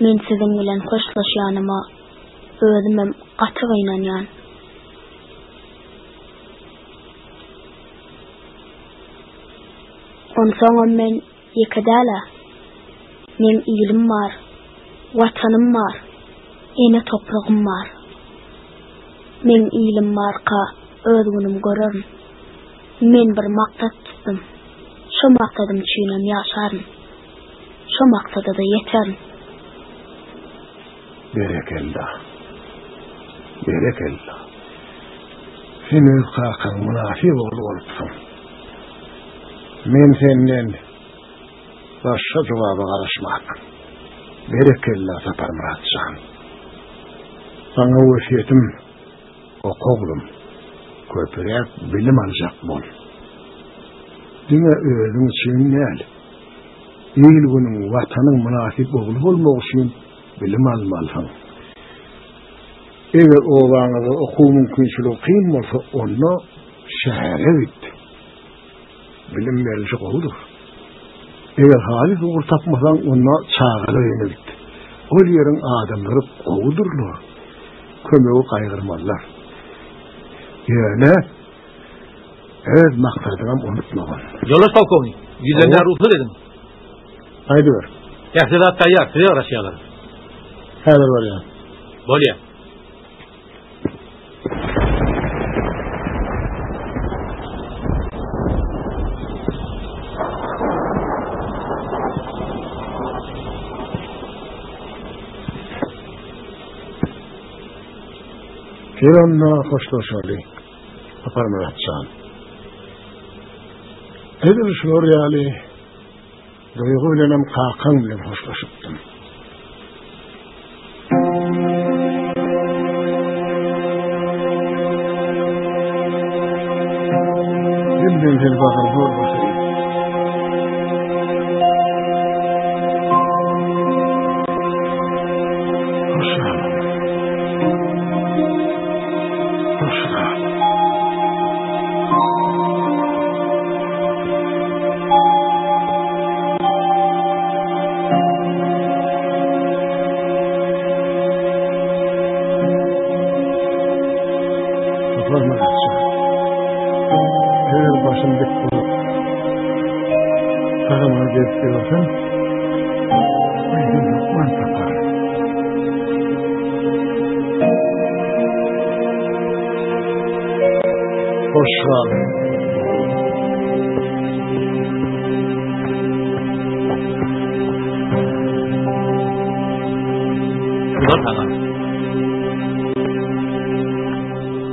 Men sizin bilen hoşlaşýanyma özümem gaty gynanýan. Onsoň men ýekedäle. Men ilim bar, watanym bar, ene topragym bar. Men ilim barka öz günüm görürüm. Men bir maksat tutdum. Şu maksatym üçin ýaşarym. Şu maksada da ýeterim. Berekellah. Berekellah. Sen öz Hakan münafik olupsun. Men senden başka cevabı karışmadım. Berekellah Sapar Muratcan. Sana vesiyetim Oğlum, köpürek bilim alacak bol. Dine özün için neyli? İyil günün vatanın münasip oğlu olmak için bilim almalısın. Eğer oğlanıza oku mümkünçülüğü kıyım olsa onu şehre bitti. Bilim verici oğludur. Eğer halis uğur tapmasan ona çağıra yönelikti. O yerin adamları kovdurlar. Kömeği kaygırmazlar. Yani evet maksadını unutmadan. Yoldaş polkovnik, yüzlerine ruhlu dedim. Haydi ver. Tehsilat tayyar, size uğraşıyorlar. Haydi ver ya. Bolya. Kiranla hoşlaşalı. Apar Muratcan. Edir şuur yali. Duygu bilenem kakan bilen hoşlaşıptım. Bildiğin bakar zor basayım.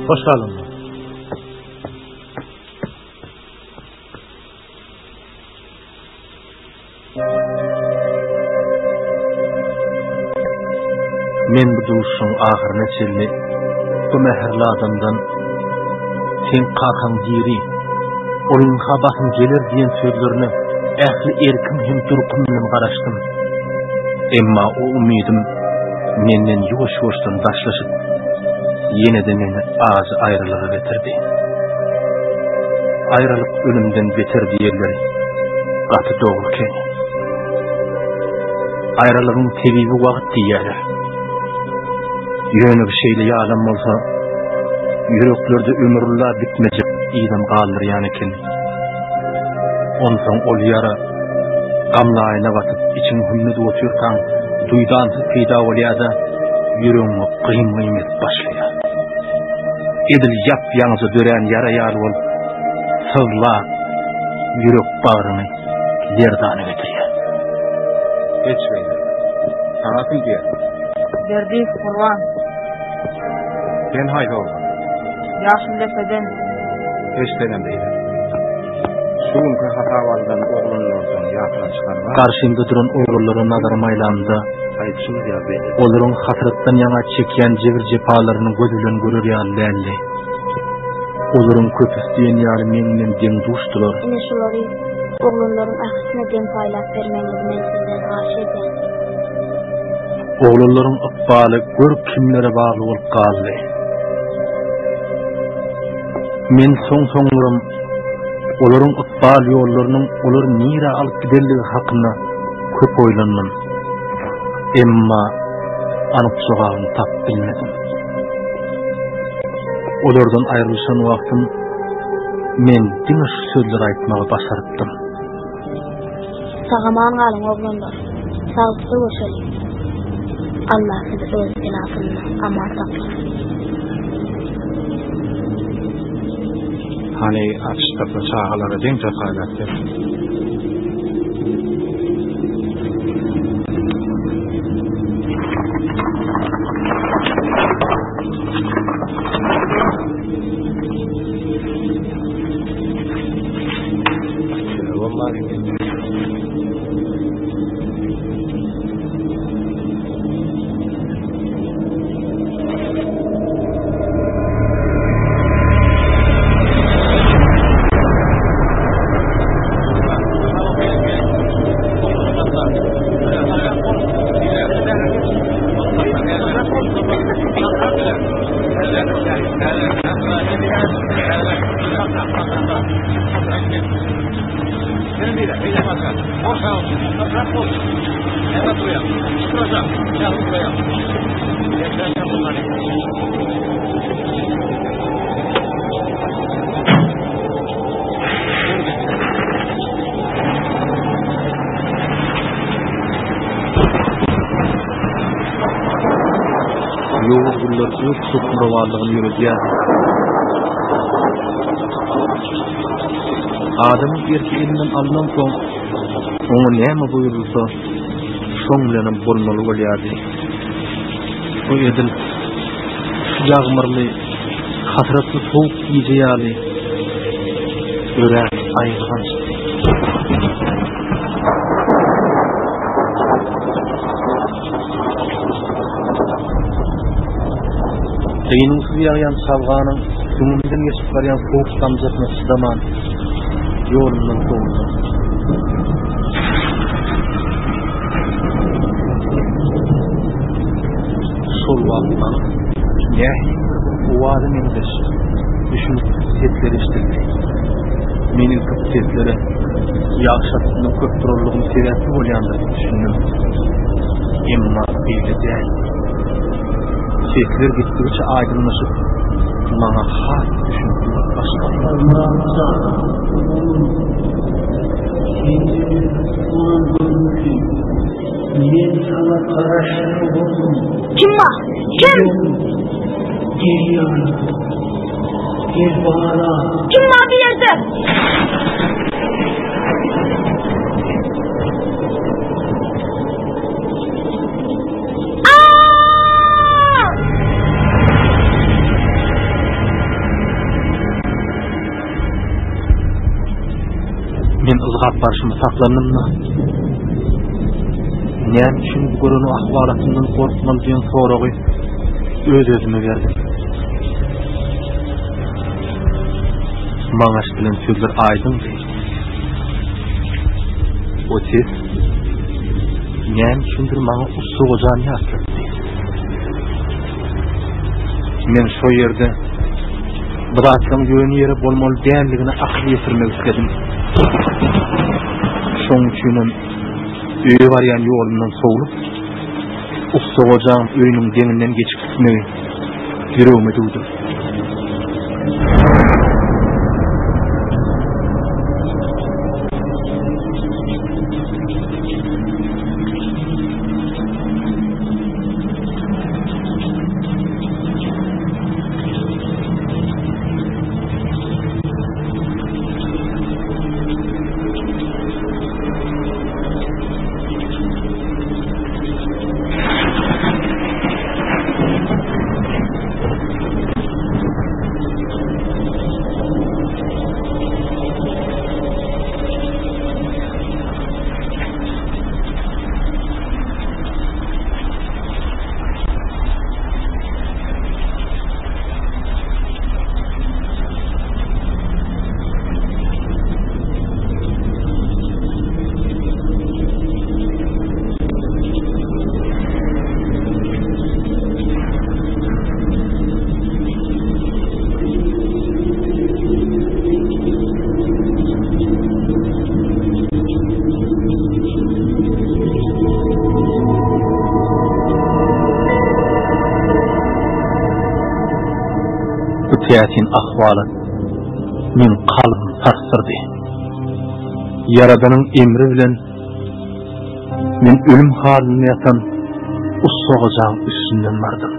Hoş geldin. Men bu duruşun ahirine çelli, bu meherli adamdan sen kakan diri, oyun habahın gelir diyen sözlerini ehli erkim hem durkumdan qaraştım. Emma o umidim menden yoş-yoştan daşlaşıp, yine de meni ağzı ayrılığı getirdi. Ayrılık ölümden beter diyerleri, katı doğurken. Ayrılığın tebibi vaqt diyeler. Yönü bir şeyle yağlam olsa, yüreklerde ömürler bitmeyecek idam qalır yani ken. Ondan ol yara, gamlayına batıp için hünnü doğuturkan, duydansız peyda olyada, yüreğimi qıyım et başlaya. Edil yap yanısı dören yara yar ol, sığla, yürek bağrını yerdanı getiriyor. Geçmeyin. Sanatın diye. Verdik kurban. Ben hayda oldu. Yaşım deseden. Hiç denemeydi. Şunkı hatavaldan oğlunlardan yapılan çıkarma. Karşımda duran oğulların nadarmaylandı. Ayıpsız ya beni. Olurun hatırıttan yana çekyen cevir cepalarını gözülen görür yallenli. Olurun köpüstüyen yarı meninin den duştular. Yine şuları oğulların aksine den paylat vermenizden sizden karşı eden. Oğulların ıkbalı görüp kimlere bağlı olup qaldı. Men soňlarym olaryň ıkbal ýollarynyň olar nire alyp giderligi hakynda köp oýlandym. Emma anyp sogagyny tap bilmedim. Olardan aýrylşan wagtym men diňe şu sözler aýtmagy başarypdym. Sagaman galyň oglanlar. Sagtyk boşaly. Allah sizi öz ilahyna amar taplasın. Hani atıştapda çağalara den cefalatdir. Yoğurdular çok tutmuravarlığını yürüdüler. Adamın erkeğinden alınan son, onu neyme buyurulsa, şoňlanym bolmaly bolýardy. O edil, ýagmyrly, hasratly soğuk gije ýaly, örek aýygan. Kıyınımsız yağyan savğanın, tümümden geçip varyan soğuk damcasına sıdaman, yolundan soğudu. Sol vaatman, uvadı mendir, düşünüp sesleri iştirdi. Menin kıp sesleri, yağşatının köktürolluğun sebepli olyandır düşündüm. Emma beyli değil. Sesler gittikçe aydınlaşıp bana hat düşündüm başladı. Kim var? Kim? Geliyor. Gel bana. Kim var bir yerde? Men ızgap barşymı saklanymmy? Näme üçin bu görüni ahwalatyndan korkmaly diýen soragy öz-özüme berdim. Maňa bilen sözler aýdyn. O ses näme üçindir maňa usugajan ýaşatdy. Men şo ýerde Bıraçın yönü yeri bolmaly dämligini akly ýetirmek istedim. Şoň üçin öýe barýan ýolundan sowlup, uksogajan öýüniň deňinden geçip gitmegi ýüregime dugdy. Teatin ahwalat min kalbim sarsırdı. Yaradanın emri bilen min ölüm halinde yatan ussoğacağım üstünden vardım.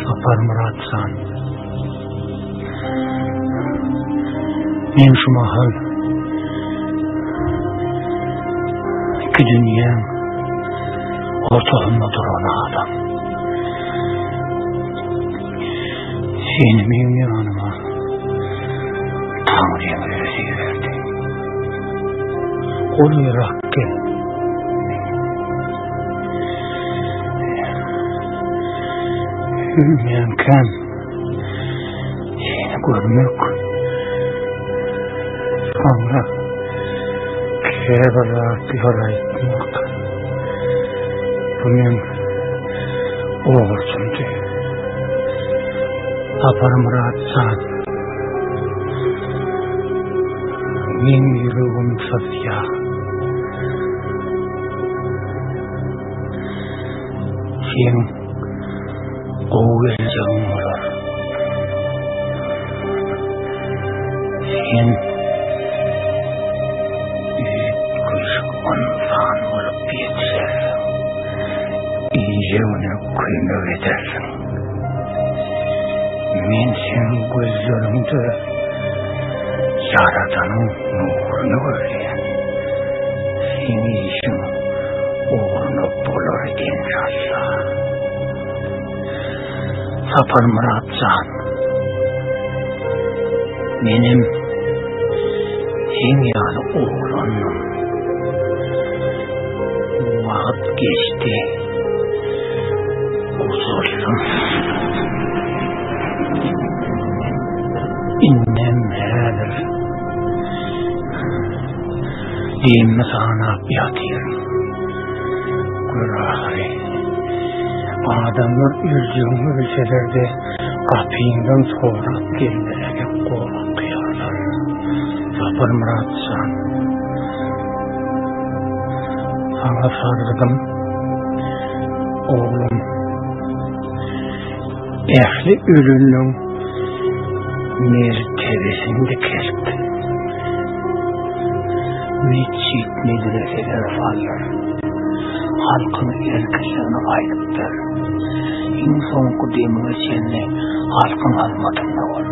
Sapar Murat san. Men şu mahal iki dünyanın ortağında duran adam. Seni benim yanıma Tanrı'ya verdi. Olarak gel. Mümkün seni görmek. Sonra kebarak yoraytmak. Bu men oğursundu. Sapar Murat Zat. Men yüreğim sızya. Sen oğulcağım olur. Sen ondan olup yetişersin. İyice onu kıymet edersin. Men sen gözlerimde Yaradanın nurunu göreyim. Senin işin oğlunu bulur inşallah. Sapar Murat Zat. Benim sen yani oğlunum. Vakit geçti. Uzuldum. İnnem hedir. Diyemme sana yatıyorum. Kurahri. Adamlar yüzüğümü ülkelerde kapıyından sonra gelmelere korkuyorlar. Sapar Murat Zat. Sana sardım. Oğlum. Ehli ölünün mertebesinde kelip. Meçhit medreseler varlar. Halkın erkeklerini aylıptır. İnsan kudemine senle halkın almadığında var.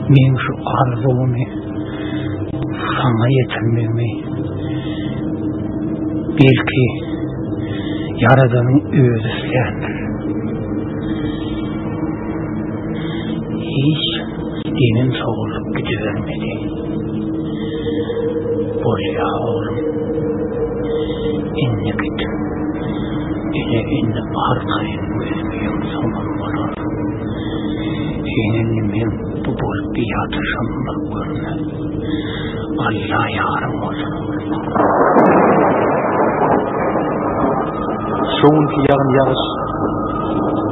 Men şu arzumu sana yetirmemi belki Yaradanın özü sendir. Hiç dinin soğulluk gücü vermedi. Bol ya oğlum. İnne git. İle inne arkayın gözmeyim sonun olur. Senin men bu bol bir yatışımla görme. Allah yarım olsun. Şoğun ki yağın yağış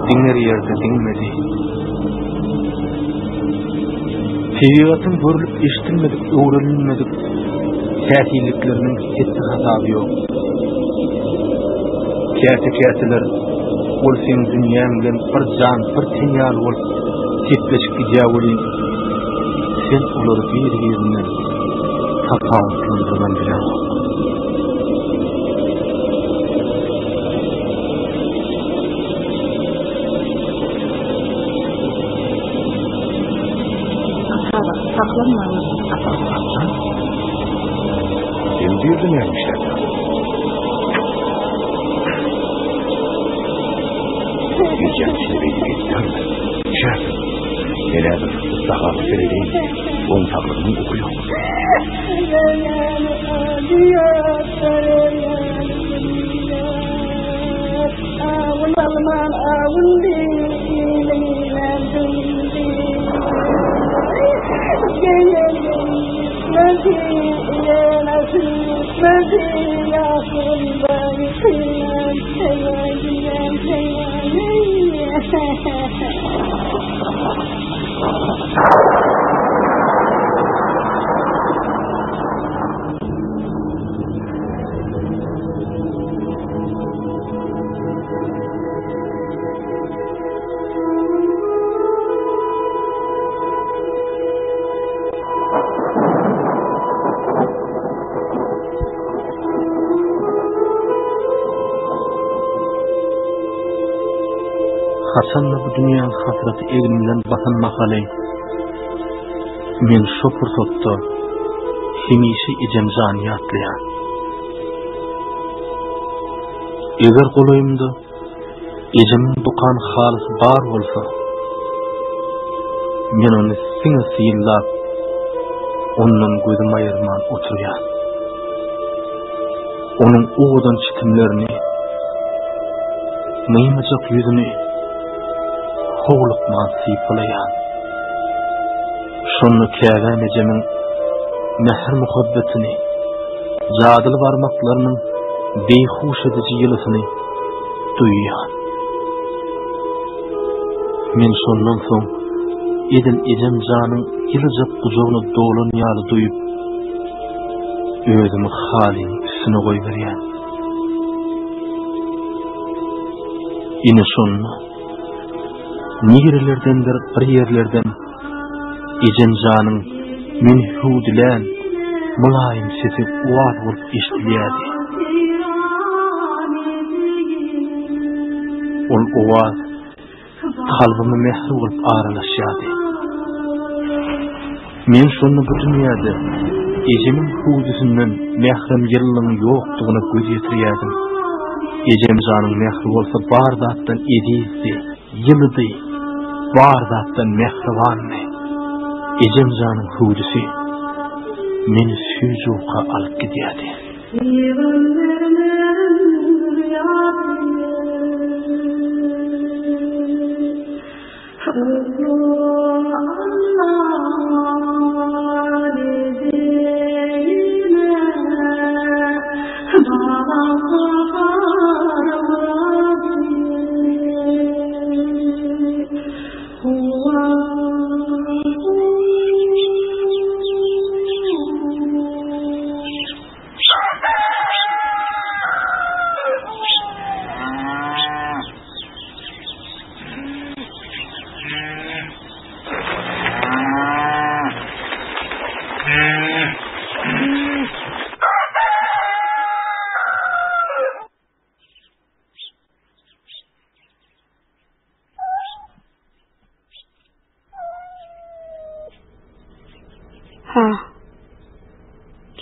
dinler yerde dinmedi. Tevigatın görülüp eşitilmedik, öğrenilmedik. Kâtiliklerinin etti hesabı yok. Kâtiler ol senin dünyandan bir can, bir sinyal ol. Tepleşik icabuli. Sen onları bir-birinden tapağıntlandırman bilen. Saklanmayın. Sen bir dünyaymışlar. Yüzeceğim seni beni geçtiler mi? Şart. Neler ıslahı verileyim. Onun taklığının oku yok. Hasan'la bu dünyanın hasratı elimden batan makaley. Men şu fırsatda hemişe ecem zaniyatlayan. Eğer kolayımda ecemin dukan halısı bar olsa, men onu sine sıyillap, ondan gözüm ayırman oturuyan. Onun oğudan çitimlerini, mıymacak yüzünü, hoğlukman sıypılayan. Şunu kâgan ecemin mehr muhabbetini, cadıl varmaklarının beyhuş edici yılısını duyýan. Men şondan soň edil ejem janyň ýylyjak gujagyny dolan ýaly duýup özümi halyň üstüne goýberýän. Ine şonu niýerlerdendir bir ýerlerden ejem janyň men hudilen mulayim sesi uwat bolup eşdilýärdi. Ol uwat kalbymy mehri bolup aralaşýardy. Men şonu bu dünýäde ejemin hudusynyň mehrim ýylyň ýokdugyna göz ýetirýärdim. Ejem janyň mehri bolsa bar zatdan edizdi, ýylydy, bar zatdan mehribandy. Ejem janyň hudusy meni süýjükka alyp gidýärdi.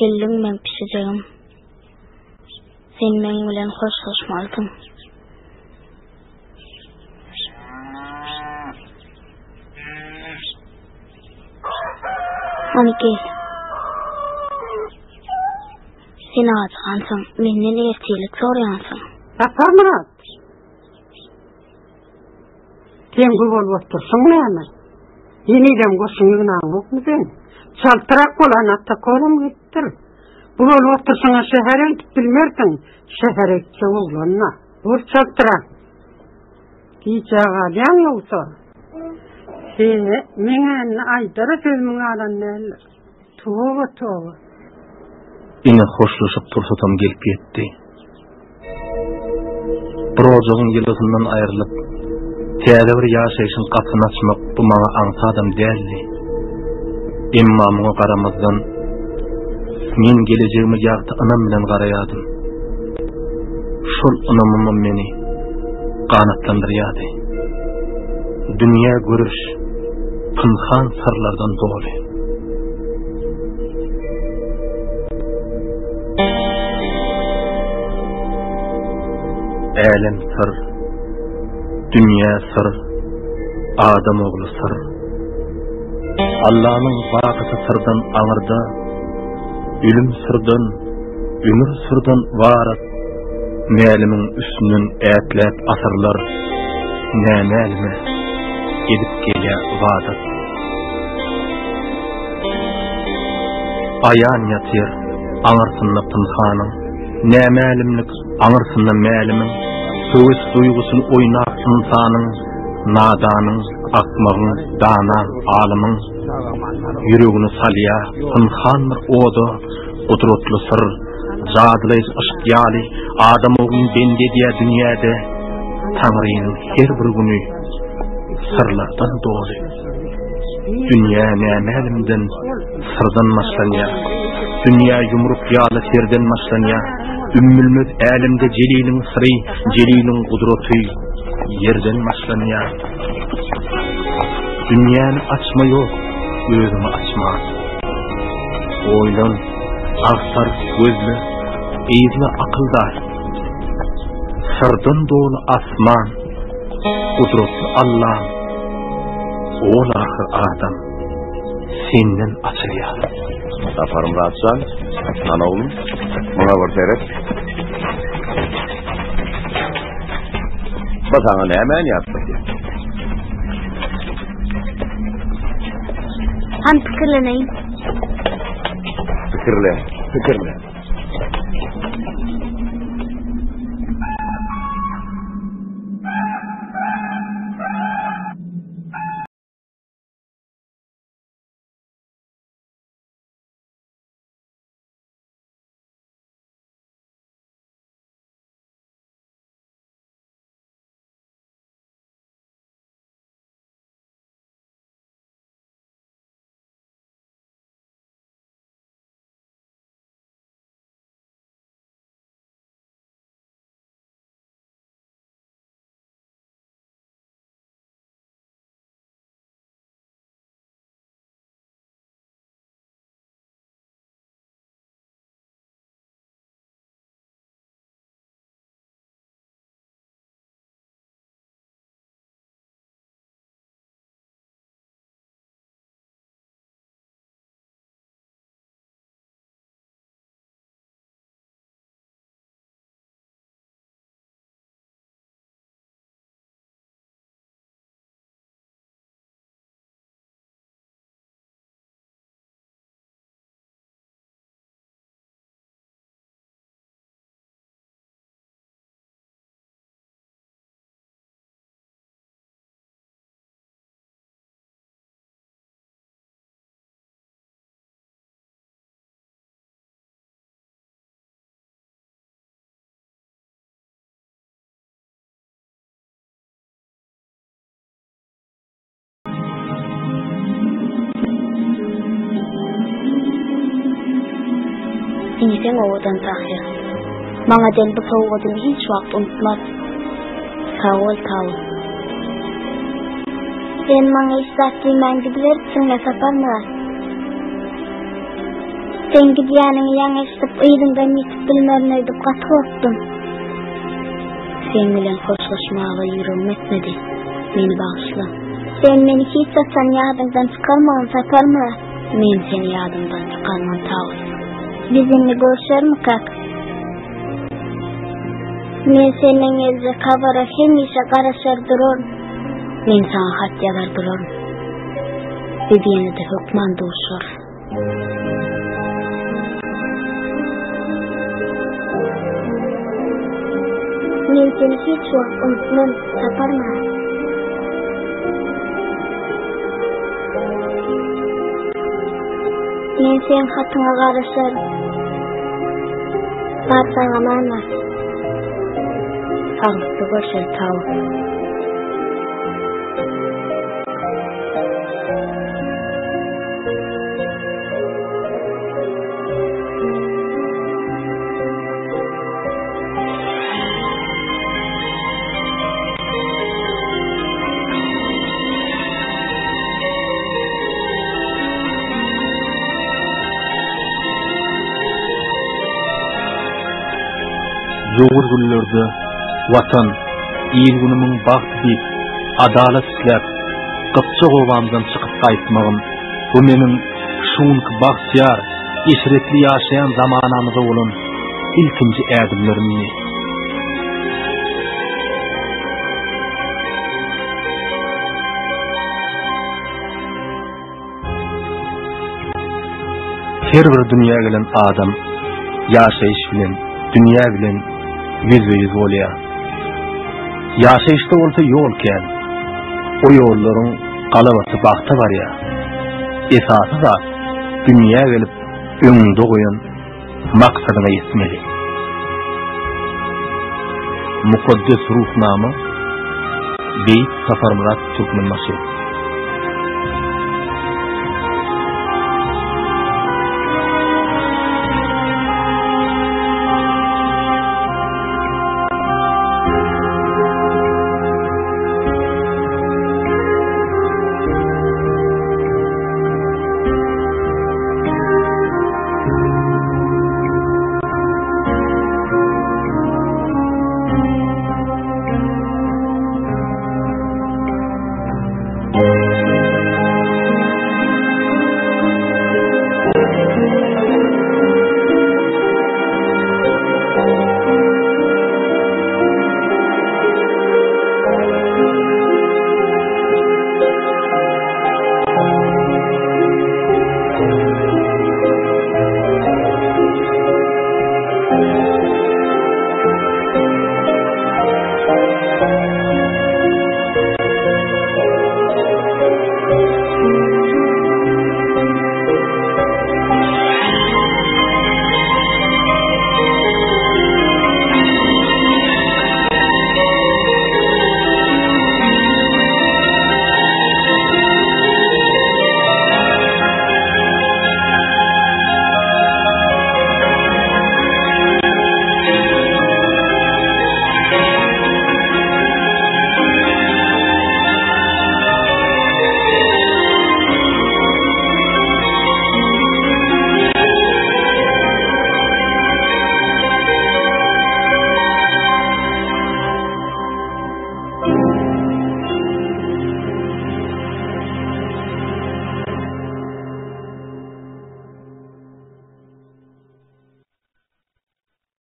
Geldim men pişeceğim. Sen men bilen hoşlaşmalydın. Hani gel. Sen azgansın, menden ertilik sorayansın. Aparmarat. Sen bu bol otursun näme? Yeniden goşuňyň naňmyň. Çaltırak bolan atta kolum gittir. Bu bol otursaňa şähere gidip bilmersiň. Şähere gitse oglanma. Bur çaltırak. Giýjaga ýan ýoksa. Meňe aýdara sözüň alan näle? Towa. Ine hoşlaşyp tursatam gelip ýetdi. Bir ojagyň ýyldysyndan aýrylyp, täze bir ýaşaýyşyň gatyny açmak bu maňa aňsa adam däldi. Emma muňa garamazdan men gelejegimi ýagty anam bilen garaýardym. Şol anamym meni ganatlandyrýardy. Dünýä görüş pynhan sarlardan doly. Älim sır, dünýä sır, adam ogly sır. Allah'ın vakıtı sırdan ağırda, ölüm sırdan, ömür sırdan varat, melimin üstünün ätlep asırlar, ne melime edip gelya vadat. Ayan yatır, ağırsınla pınhanın, ne melimlik ağırsınla melimin, söğüs duygusunu oynar insanın, nadanın, akmağın, danan, alımın, yüreğini salya, pınhanır oda, kudretli sır, zadlayız aşk yali, adam oğlun bende diye dünyada, Tanrı'nın her bir günü sırlardan doğru. Dünya nemelimden sırdan maşlanya, dünya yumruk yağlı serden maşlanya, ümmülmüz elimde Celil'in sırrı, Celil'in kudreti yerden maşlanya. Dünyanı açma yok, özümü açma. Oylan, ağsar gözlü, eğizli akıldar. Sırdan dolu asman, kudretli Allah'ım. Ol ahir adam, senden açılıyor. Safarım rahatsan, ana oğlum, bana var seyret. Basana ne hemen yaptın? Han fikirleneyim. Fikirle. Diysen oğudan tahir. Bana den bu soğudun hiç vakt unutmaz. Sağ ol tavul. Sen bana istat diymen gidiler sınga sapar Murat. Sen gidiyanın yan eşitip ıydından yitip bilmem edip katı korktum. Sen bilen hoşlaşmağa yüreğim etmedi. Beni bağışla. Sen beni hiç satsan yadımdan çıkarmağın sapar Murat. Men seni yadımdan çıkarmam tavul. Bizimle görüşer mi kak? Men senin ezde kabara hemişe karışır durur. Men sana hat yazar durur. Dediğini de hükman doğuşur. Men seni hiç vakt unutmam sapar Murat. Men sen hatıma karışır. Barsana manlar. Sağlıklı görüşür tavuk. Yoğur güllerde vatan, il günümün baht deyip, adalet isläp, Qıpçıq obamdan çıkıp qaytmağım, bu menin şuunk baxtiyar, işretli yaşayan zamanamıza olan ilkinci ädimlerimni. Her bir dünya gelen adam, yaşayış bilen, dünya bilen, yüz bolýar. Yaşaýyşda bolsa ýol ken, o ýollaryň galabaty bagta bar ya. Esasy da dünya gelip öňünde goýan maksadyna ýetmeli. Mukaddes ruhnama Beyt Safar Murat Türkmenbaşy.